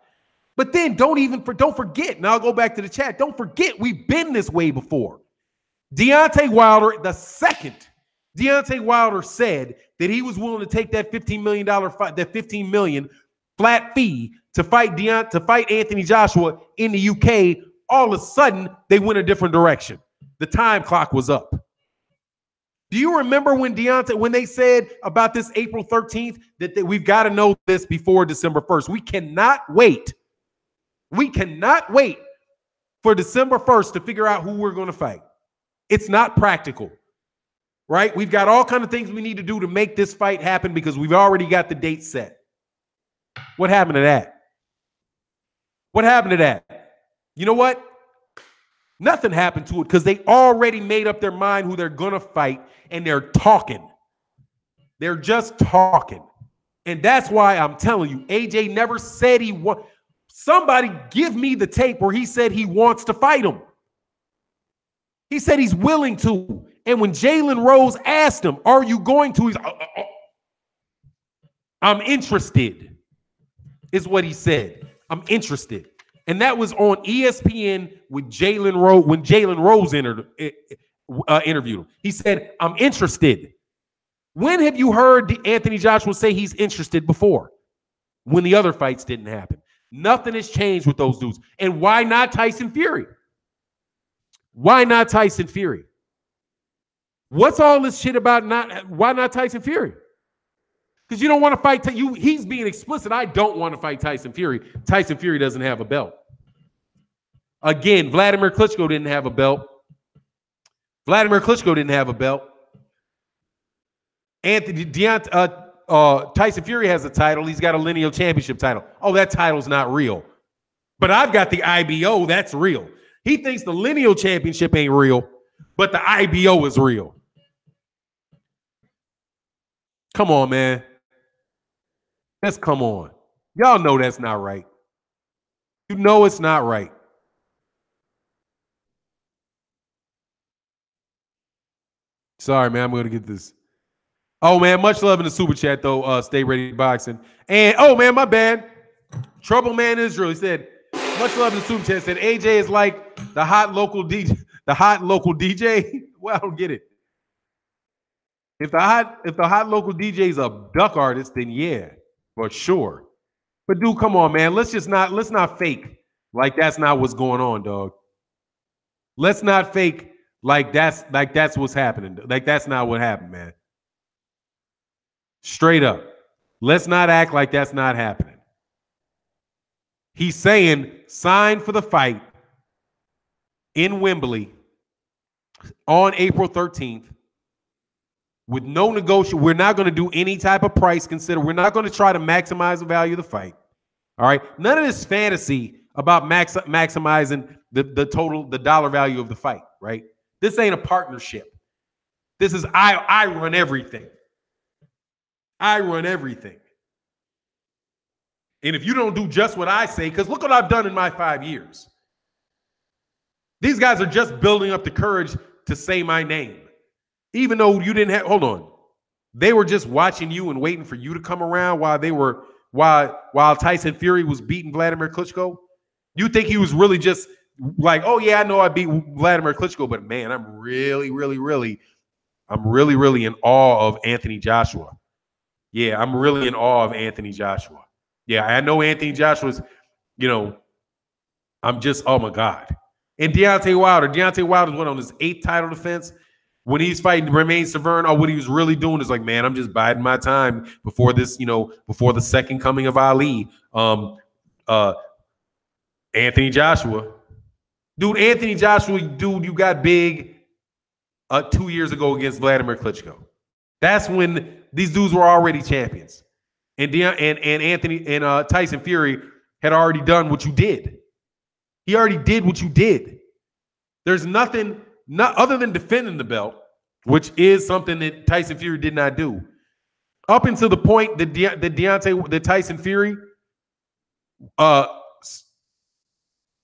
But then don't forget, and I'll go back to the chat, don't forget we've been this way before. Deontay Wilder, the second Deontay Wilder said that he was willing to take that $15 million fight, that $15 million flat fee to fight Anthony Joshua in the UK, all of a sudden they went a different direction. The time clock was up. Do you remember when they said about this April 13th that we've got to know this before December 1st? We cannot wait. We cannot wait for December 1st to figure out who we're going to fight. It's not practical, right? We've got all kinds of things we need to do to make this fight happen because we've already got the date set. What happened to that? What happened to that? You know what? Nothing happened to it because they already made up their mind who they're going to fight, and they're talking. They're just talking. And that's why I'm telling you, AJ never said he won. Somebody give me the tape where he said he wants to fight him. He said he's willing to. And when Jalen Rose asked him, are you going to? He's, I'm interested, is what he said. I'm interested. And that was on ESPN with Jalen Rose, when Jalen Rose interviewed him. He said, I'm interested. When have you heard Anthony Joshua say he's interested before? When the other fights didn't happen. Nothing has changed with those dudes. And why not Tyson Fury? Why not Tyson Fury? What's all this shit about why not Tyson Fury? Because you don't want to fight. He's being explicit. I don't want to fight Tyson Fury. Tyson Fury doesn't have a belt. Again, Vladimir Klitschko didn't have a belt. Vladimir Klitschko didn't have a belt. Tyson Fury has a title. He's got a lineal championship title. Oh, that title's not real. But I've got the IBO. That's real. He thinks the lineal championship ain't real, but the IBO is real. Come on, man. Just come on. Y'all know that's not right. You know it's not right. Sorry, man. I'm going to get this. Oh, man. Much love in the super chat, though. Stay ready boxing. And, oh, man, my bad. Trouble Man Israel. He said, much love in the super chat. Said AJ is like the hot local DJ. The hot local DJ? Well, I don't get it. If the hot local DJ is a duck artist, then yeah, for sure. But dude, come on, man. Let's not fake like that's not what's going on, dog. Let's not fake like that's what's happening. Like that's not what happened, man. Straight up. Let's not act like that's not happening. He's saying sign for the fight in Wembley on April 13th with no negotiation. We're not going to do any type of price consider. We're not going to try to maximize the value of the fight. All right. None of this fantasy about maximizing the dollar value of the fight, right? This ain't a partnership. This is I run everything. I run everything. And if you don't do just what I say, because look what I've done in my 5 years. These guys are just building up the courage to say my name. Even though you didn't have, hold on. They were just watching you and waiting for you to come around while Tyson Fury was beating Vladimir Klitschko. You think he was really just like, oh yeah, I know I beat Vladimir Klitschko, but man, I'm really in awe of Anthony Joshua. Yeah, I'm really in awe of Anthony Joshua. Yeah, I know Anthony Joshua's, I'm just, oh my God. And Deontay Wilder went on his 8th title defense. When he's fighting Romain Severn, what he was really doing is like, man, I'm just biding my time before this, before the second coming of Ali. Anthony Joshua. Dude, you got big 2 years ago against Vladimir Klitschko. That's when these dudes were already champions. And Tyson Fury had already done what you did. He already did what you did. There's nothing other than defending the belt, which is something that Tyson Fury did not do. Up until the point that Tyson Fury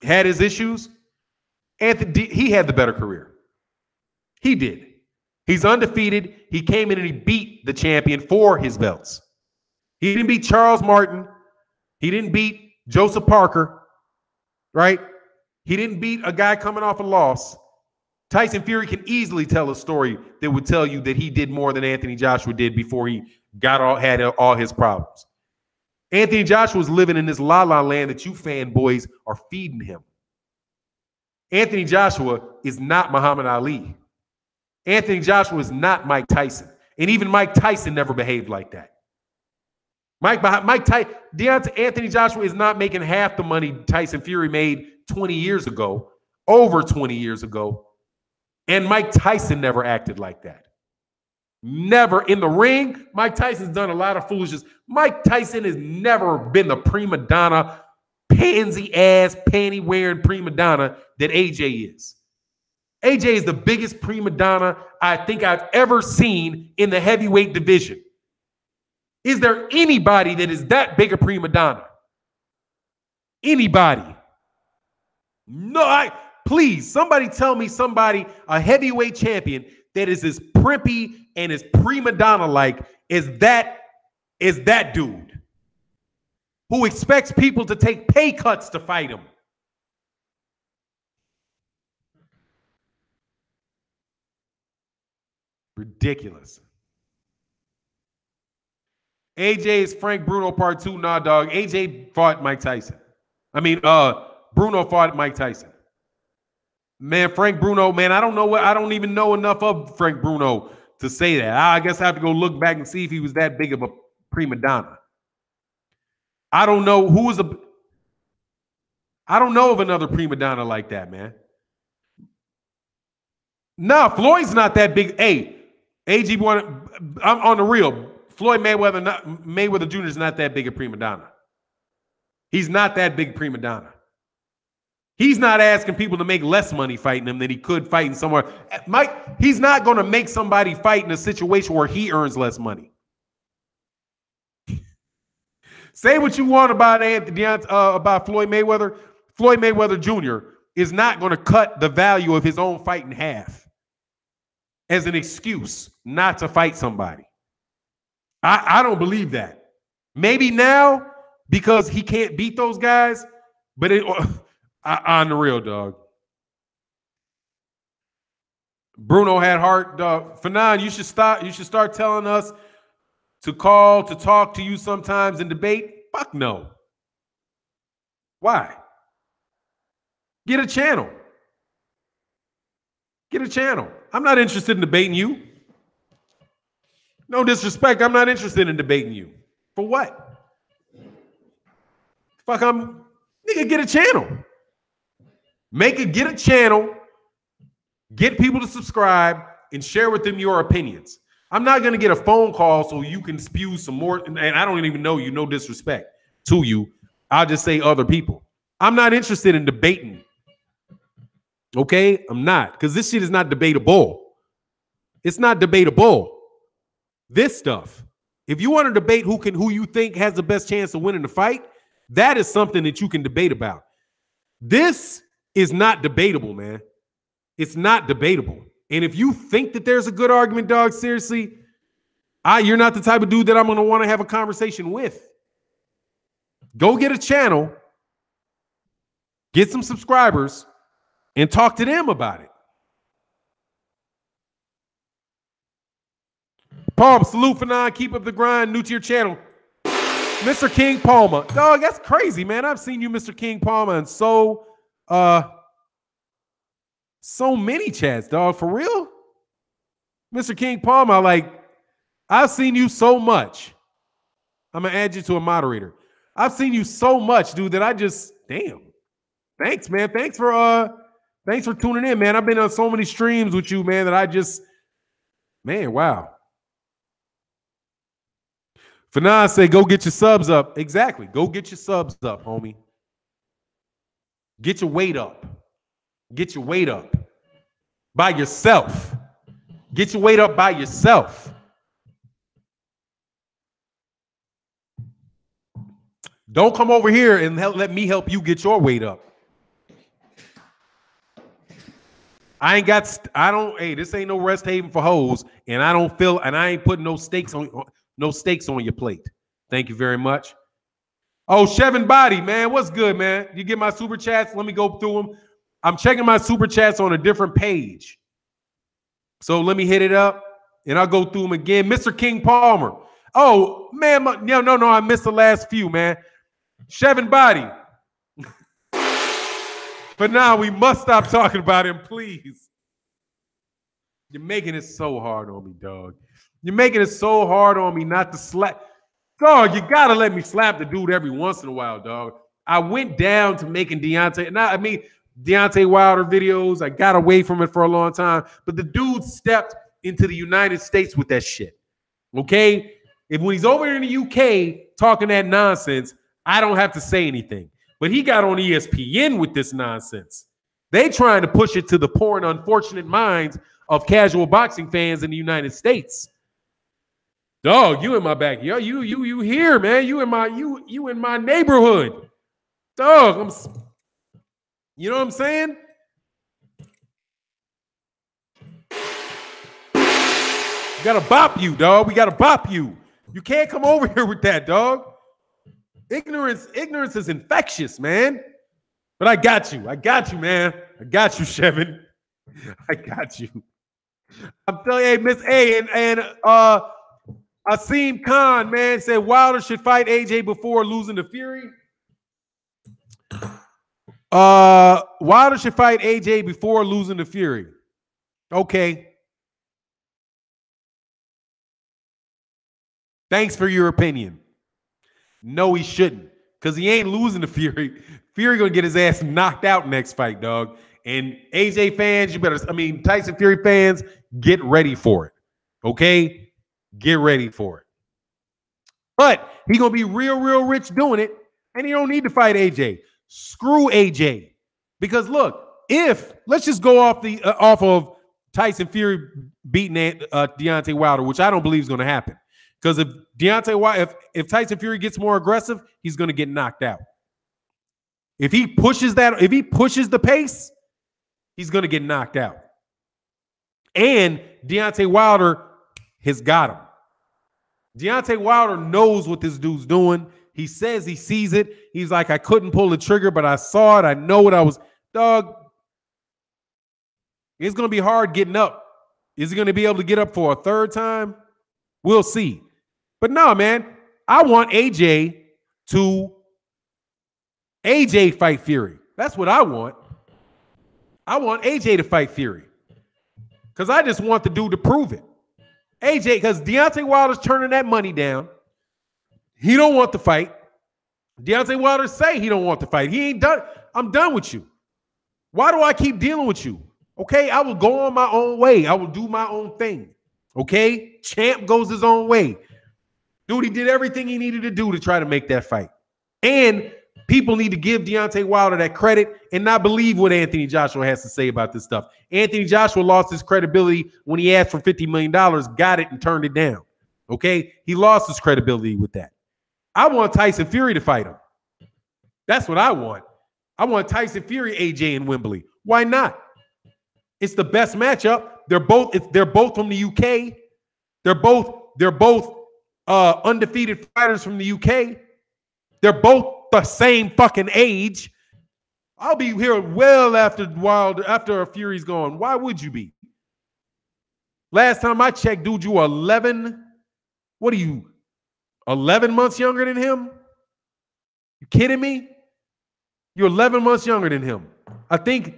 had his issues, he had the better career. He did. He's undefeated. He came in and he beat the champion for his belts. He didn't beat Charles Martin. He didn't beat Joseph Parker, right? He didn't beat a guy coming off a loss. Tyson Fury can easily tell a story that would tell you that he did more than Anthony Joshua did before he had all his problems. Anthony Joshua was living in this la-la land that you fanboys are feeding him. Anthony Joshua is not Muhammad Ali. Anthony Joshua is not Mike Tyson. And even Mike Tyson never behaved like that. Anthony Joshua is not making half the money Tyson Fury made 20 years ago, over 20 years ago. And Mike Tyson never acted like that. Never in the ring. Mike Tyson's done a lot of foolishness. Mike Tyson has never been the prima donna, pansy-ass, panty-wearing prima donna that AJ is. AJ is the biggest prima donna I think I've ever seen in the heavyweight division. Is there anybody that is that big a prima donna? Anybody? No, please, somebody tell me a heavyweight champion that is as primpy and as prima donna-like as that dude who expects people to take pay cuts to fight him. Ridiculous. AJ is Frank Bruno part 2. Nah, dog. AJ fought Mike Tyson. Bruno fought Mike Tyson. Man, Frank Bruno, man, I don't even know enough of Frank Bruno to say that. I guess I have to go look back and see if he was that big of a prima donna. I don't know of another prima donna like that, man. Nah, Floyd's not that big. Hey, AG, I'm on the real. Floyd Mayweather Jr. is not that big a prima donna. He's not that big prima donna. He's not asking people to make less money fighting him than he could fighting somewhere. He's not going to make somebody fight in a situation where he earns less money. Say what you want about Floyd Mayweather. Floyd Mayweather Jr. is not going to cut the value of his own fight in half as an excuse not to fight somebody. I don't believe that. Maybe now because he can't beat those guys, but on the real, dog. Bruno had heart, dog. Fannon, you should start telling us to call to talk to you sometimes and debate. Fuck no. Why? Get a channel. Get a channel. I'm not interested in debating you. No disrespect. I'm not interested in debating you. For what? Fuck, Nigga, get a channel. Get a channel, get people to subscribe, and share with them your opinions. I'm not going to get a phone call so you can spew some more, and I don't even know you, no disrespect to you. I'll just say other people. I'm not interested in debating. Okay? I'm not, because this shit is not debatable. It's not debatable. This stuff. If you want to debate who you think has the best chance of winning the fight, that is something that you can debate about. This is not debatable, man. It's not debatable. And if you think that there's a good argument, dog, seriously, you're not the type of dude that I'm going to want to have a conversation with. Go get a channel, get some subscribers, and talk to them about it. Palm, salute Fannon, keep up the grind, new to your channel. Mr. King Palmer. Dog, that's crazy, man. I've seen you, Mr. King Palmer, and so many chats, dog. For real? Mr. King Palmer, like, I've seen you so much. I'm going to add you to a moderator. I've seen you so much, dude, that I just, damn. Thanks, man. Thanks for tuning in, man. I've been on so many streams with you, man, that I just, man, wow. Fannon say, go get your subs up. Exactly. Go get your subs up, homie. Get your weight up. Get your weight up by yourself. Get your weight up by yourself. Don't come over here and let me help you get your weight up. Hey, this ain't no rest haven for hoes, and I ain't putting no stakes on your plate. Thank you very much. Oh, Chevin Body, man, what's good, man? You get my super chats? Let me go through them. I'm checking my super chats on a different page. So let me hit it up, and I'll go through them again. Mr. King Palmer. Oh, man, no, I missed the last few, man. Chevin Body. But now we must stop talking about him, please. You're making it so hard on me, dog. You're making it so hard on me not to slap. Dog, you got to let me slap the dude every once in a while, dog. I went down to making Deontay Wilder videos. I got away from it for a long time. But the dude stepped into the United States with that shit. Okay? When he's over in the UK talking that nonsense, I don't have to say anything. But he got on ESPN with this nonsense. They trying to push it to the poor and unfortunate minds of casual boxing fans in the United States. Dog, you in my backyard. You here, man. You in my neighborhood. Dog, you know what I'm saying? We gotta bop you, dog. We gotta bop you. You can't come over here with that, dog. Ignorance is infectious, man. But I got you, man. I got you, Chevin. I got you. I'm telling you, hey, Miss A and Asim Khan, man, said Wilder should fight AJ before losing to Fury. Wilder should fight AJ before losing to Fury. Okay. Thanks for your opinion. No, he shouldn't, because he ain't losing to Fury. Fury gonna get his ass knocked out next fight, dog. And AJ fans, Tyson Fury fans, get ready for it. Okay? Get ready for it. But he gonna be real rich doing it, and he don't need to fight AJ. Screw AJ. Because look, let's just go off of Tyson Fury beating Deontay Wilder, which I don't believe is gonna happen. Because if Tyson Fury gets more aggressive, he's going to get knocked out. If he pushes the pace, he's going to get knocked out. And Deontay Wilder has got him. Deontay Wilder knows what this dude's doing. He says he sees it. He's like, I couldn't pull the trigger, but I saw it. I know what I was. Dog, it's going to be hard getting up. Is he going to be able to get up for a third time? We'll see. But no, man, I want AJ fight Fury. That's what I want. I want AJ to fight Fury. Because I just want the dude to prove it. AJ, because Deontay Wilder's turning that money down. He don't want the fight. Deontay Wilder say he don't want the fight. He ain't done. I'm done with you. Why do I keep dealing with you? Okay, I will go on my own way. I will do my own thing. Okay, champ goes his own way. Dude, he did everything he needed to do to try to make that fight. And people need to give Deontay Wilder that credit and not believe what Anthony Joshua has to say about this stuff. Anthony Joshua lost his credibility when he asked for $50 million, got it, and turned it down. Okay, he lost his credibility with that. I want Tyson Fury to fight him. That's what I want. I want Tyson Fury, AJ, and Wembley. Why not? It's the best matchup. They're both from the UK. They're both undefeated fighters from the UK. They're both the same fucking age. I'll be here well after Fury's gone. Why would you be? Last time I checked, dude, you were 11. What are you? 11 months younger than him? You kidding me? You're 11 months younger than him. I think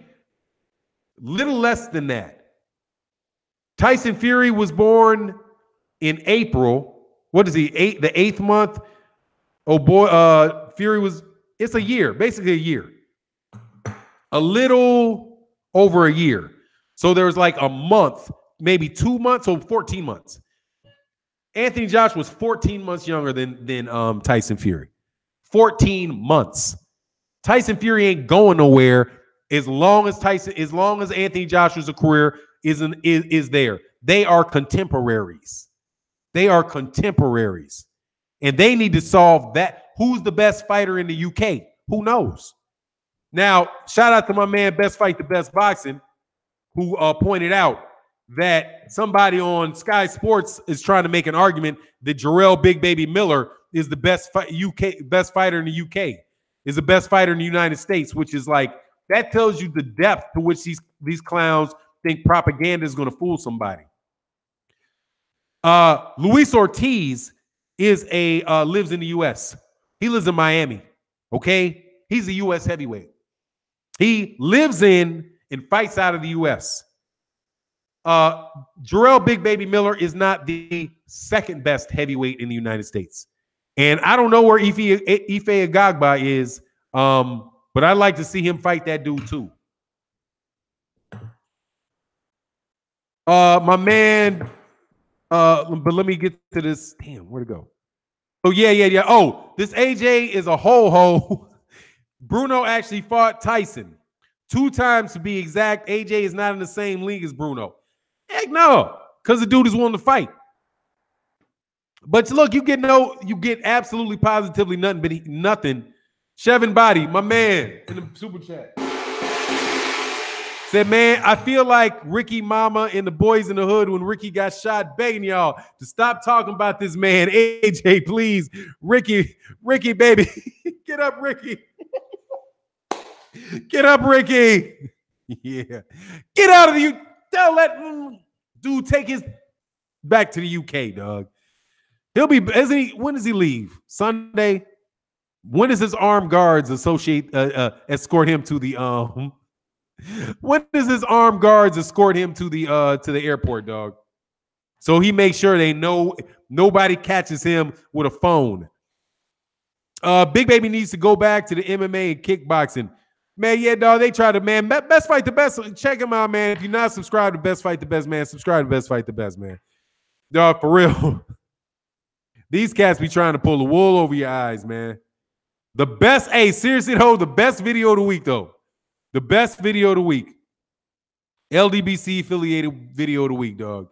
little less than that. Tyson Fury was born in April. What is he? The 8th month. Oh boy, Fury was. It's a year, basically a year. A little over a year. So there's like a month, maybe 2 months, so 14 months. Anthony Joshua was 14 months younger than Tyson Fury. 14 months. Tyson Fury ain't going nowhere as long as Anthony Joshua's career is there. They are contemporaries. They are contemporaries. And they need to solve that. Who's the best fighter in the UK? Who knows? Now, shout out to my man, Best Fight the Best Boxing, who pointed out that somebody on Sky Sports is trying to make an argument that Jarrell Big Baby Miller is the best fighter in the UK, is the best fighter in the United States, which is like, that tells you the depth to which these clowns think propaganda is going to fool somebody. Luis Ortiz lives in the U.S. He lives in Miami, okay? He's a U.S. heavyweight. He lives in and fights out of the U.S. Jarrell Big Baby Miller is not the second best heavyweight in the United States. And I don't know where Ife Agagba is, but I'd like to see him fight that dude too. My man, but let me get to this. Damn, where'd it go? Oh, yeah. Oh, this AJ is a ho-ho. Bruno actually fought Tyson 2 times to be exact. AJ is not in the same league as Bruno. Heck no, because the dude is willing to fight. But look, you get absolutely positively nothing. Chevin Body, my man, in the super chat, said, man, I feel like Ricky Mama and the boys in the hood when Ricky got shot, begging y'all to stop talking about this man. AJ, please. Ricky, baby. Get up, Ricky. Get up, Ricky. Yeah. Get out of the Tell that dude take his back to the UK, dog. He'll be, when does he leave? Sunday? When does his armed guards escort him to the when does his armed guards escort him to the airport, dog? So he makes sure they know nobody catches him with a phone. Big Baby needs to go back to the MMA and kickboxing. Man, yeah, dog, they try to, man, Best Fight the Best. Check him out, man. If you're not subscribed to Best Fight the Best, man, subscribe to Best Fight the Best, man. Dog, for real. These cats be trying to pull the wool over your eyes, man. The best, hey, seriously, though, the best video of the week, though. The best video of the week. LDBC affiliated video of the week, dog.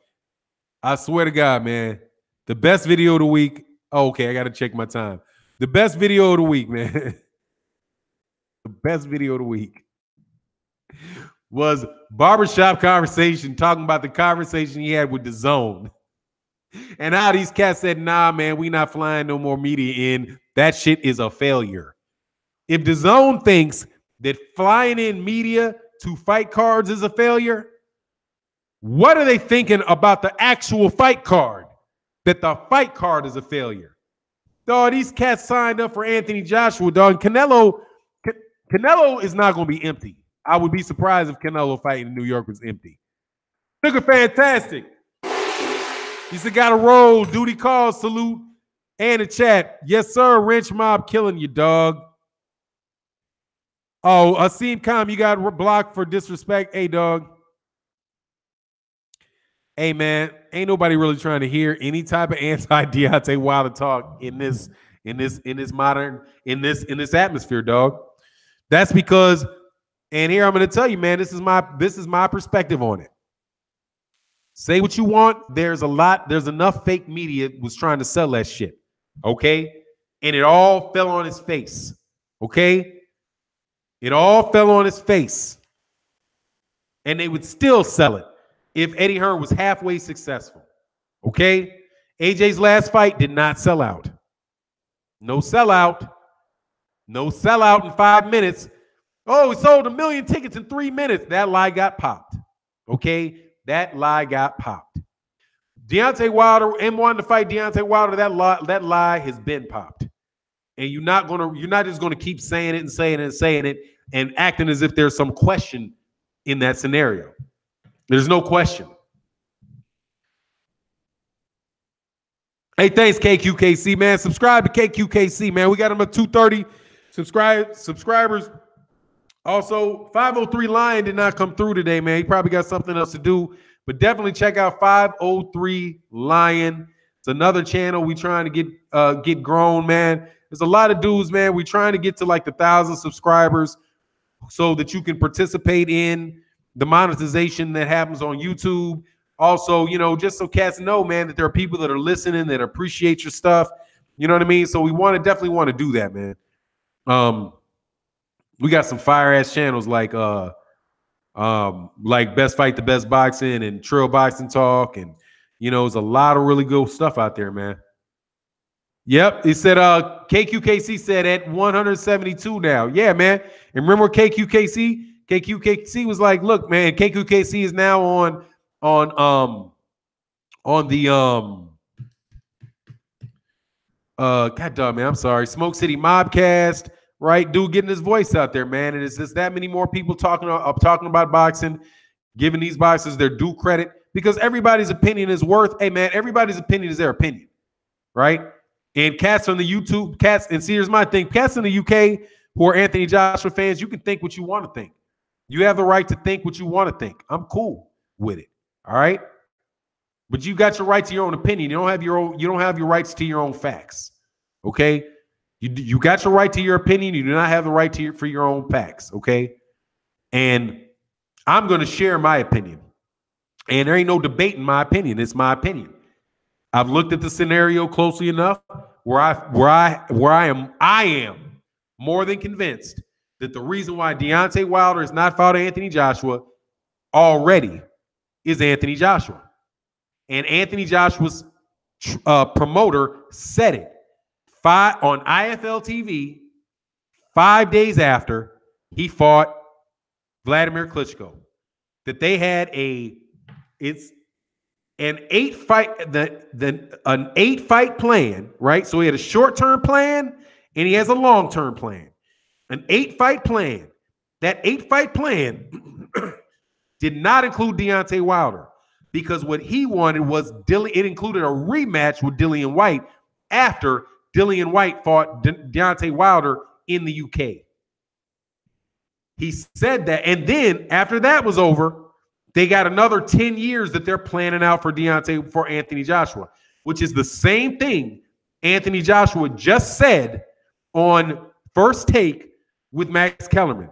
I swear to God, man. The best video of the week. Oh, okay, I got to check my time. The best video of the week, man. The best video of the week was Barbershop Conversation, talking about the conversation he had with DAZN. And how these cats said, nah, man, we not flying no more media in. That shit is a failure. If DAZN thinks that flying in media to fight cards is a failure, what are they thinking about the actual fight card? That the fight card is a failure. Dog, these cats signed up for Anthony Joshua, dog. Canelo is not going to be empty. I would be surprised if Canelo fighting in New York was empty. Look at fantastic. He said, got a roll. Duty calls, salute. And the chat, yes, sir. Wrench Mob killing you, dog. Oh, Asim Khan, you got blocked for disrespect. Hey, dog. Hey, man, ain't nobody really trying to hear any type of anti-Deontay Wilder talk in this atmosphere, dog. That's because, and here I'm going to tell you, man, this is my perspective on it. Say what you want. There's enough fake media was trying to sell that shit. Okay? And it all fell on his face. Okay? It all fell on his face. And they would still sell it if Eddie Hearn was halfway successful. Okay? AJ's last fight did not sell out. No sellout. No sellout in 5 minutes. Oh, we sold 1 million tickets in 3 minutes. That lie got popped. Okay? That lie got popped. Deontay Wilder, M wanted to fight Deontay Wilder. That lie has been popped. And you're not just gonna keep saying it and saying it and saying it and acting as if there's some question in that scenario. There's no question. Hey, thanks, KQKC, man. Subscribe to KQKC, man. We got them at 230 subscribers. Also, 503 Lion did not come through today, man. He probably got something else to do. But definitely check out 503 Lion. It's another channel we trying to get grown, man. There's a lot of dudes, man. We trying to get to like 1,000 subscribers so that you can participate in the monetization that happens on YouTube. Also, you know, just so cats know, man, that there are people that are listening that appreciate your stuff. You know what I mean? So we definitely want to do that, man. We got some fire ass channels like Best Fight the Best Boxing and Trail Boxing Talk, and you know, there's a lot of really good stuff out there, man. Yep, he said KQKC said at 172 now. Yeah, man. And remember KQKC? KQKC was like, look, man, KQKC is now on the God damn, man, I'm sorry, Smoke City Mobcast, right? Dude getting his voice out there, man. And it's just that many more people talking about boxing, giving these boxers their due credit, because everybody's opinion is worth, hey man, everybody's opinion is their opinion, right? And cats on the YouTube, and see, here's my thing, cats in the UK who are Anthony Joshua fans, you can think what you want to think. You have the right to think what you want to think. I'm cool with it. All right. But you got your right to your own opinion. You don't have your rights to your own facts. Okay. You got your right to your opinion. You do not have the right to for your own facts. Okay. And I'm going to share my opinion. And there ain't no debate in my opinion. It's my opinion. I've looked at the scenario closely enough where I am more than convinced that the reason why Deontay Wilder has not fought Anthony Joshua already is Anthony Joshua. And Anthony Joshua's promoter said it on IFL TV 5 days after he fought Vladimir Klitschko, that they had an 8-fight plan, right? So he had a short-term plan and he has a long-term plan. An 8-fight plan. That 8-fight plan did not include Deontay Wilder, because what he wanted was it included a rematch with Dillian White after Dillian White fought Deontay Wilder in the UK. He said that, and then after that was over, they got another 10 years that they're planning out for Anthony Joshua, which is the same thing Anthony Joshua just said on First Take with Max Kellerman.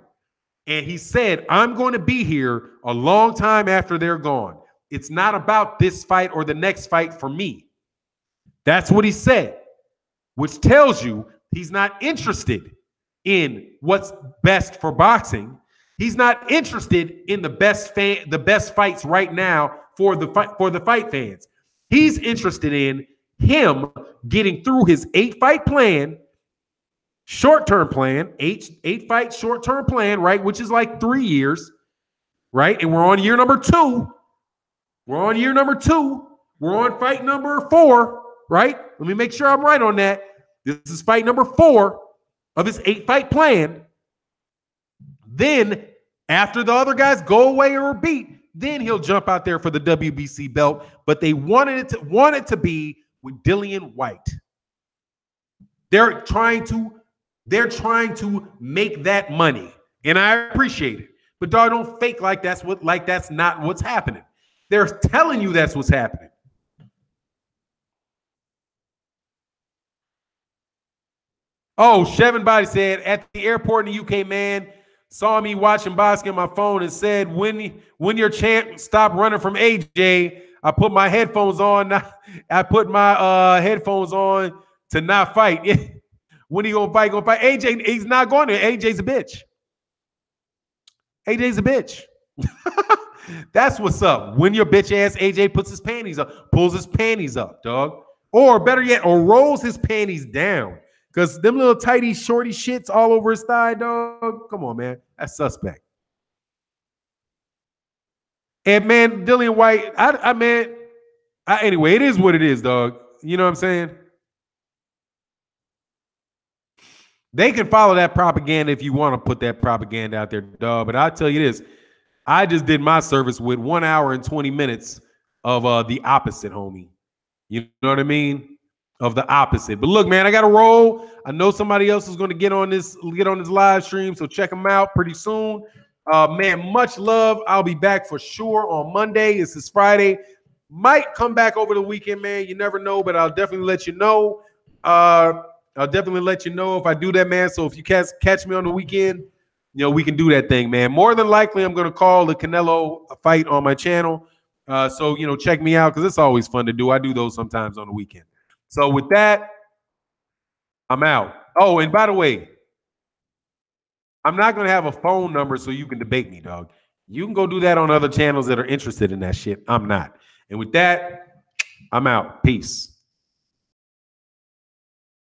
And he said, I'm going to be here a long time after they're gone. It's not about this fight or the next fight for me. That's what he said, which tells you he's not interested in what's best for boxing. He's not interested in the best fights right now for the fight fans. He's interested in him getting through his 8-fight plan, short-term plan, 8-fight short-term plan, right, which is like 3 years, right? And we're on year number 2. We're on year number 2. We're on fight number 4, right? Let me make sure I'm right on that. This is fight number 4 of his 8-fight plan. Then, after the other guys go away or are beat, then he'll jump out there for the WBC belt. But they wanted it to be with Dillian White. They're trying to make that money, and I appreciate it. But dog, don't fake like that's not what's happening. They're telling you that's what's happening. Oh, Chevin Body said at the airport in the UK, man, saw me watching basketball on my phone and said, when your champ stopped running from AJ, I put my headphones on. I put my headphones on to not fight. When he gonna fight? Gonna fight? AJ, he's not going to. AJ's a bitch. AJ's a bitch. That's what's up. When your bitch ass AJ puts his panties up, pulls his panties up, dog. Or better yet, or rolls his panties down. Because them little tighty, shorty shits all over his thigh, dog. Come on, man. That's suspect. And man, Dillian White, anyway, it is what it is, dog. You know what I'm saying? They can follow that propaganda if you want to put that propaganda out there, dog. But I'll tell you this. I just did my service with 1 hour and 20 minutes of the opposite, homie. You know what I mean? Of the opposite. But look, man, I got to roll. I know somebody else is going to get on this live stream, so check them out pretty soon. Man, much love. I'll be back for sure on Monday. This is Friday. Might come back over the weekend, man. You never know, but I'll definitely let you know. I'll definitely let you know if I do that, man. So if you catch me on the weekend, you know, we can do that thing, man. More than likely, I'm going to call the Canelo fight on my channel. So, you know, check me out because it's always fun to do. I do those sometimes on the weekend. So with that, I'm out. Oh, and by the way, I'm not going to have a phone number so you can debate me, dog. You can go do that on other channels that are interested in that shit. I'm not. And with that, I'm out. Peace.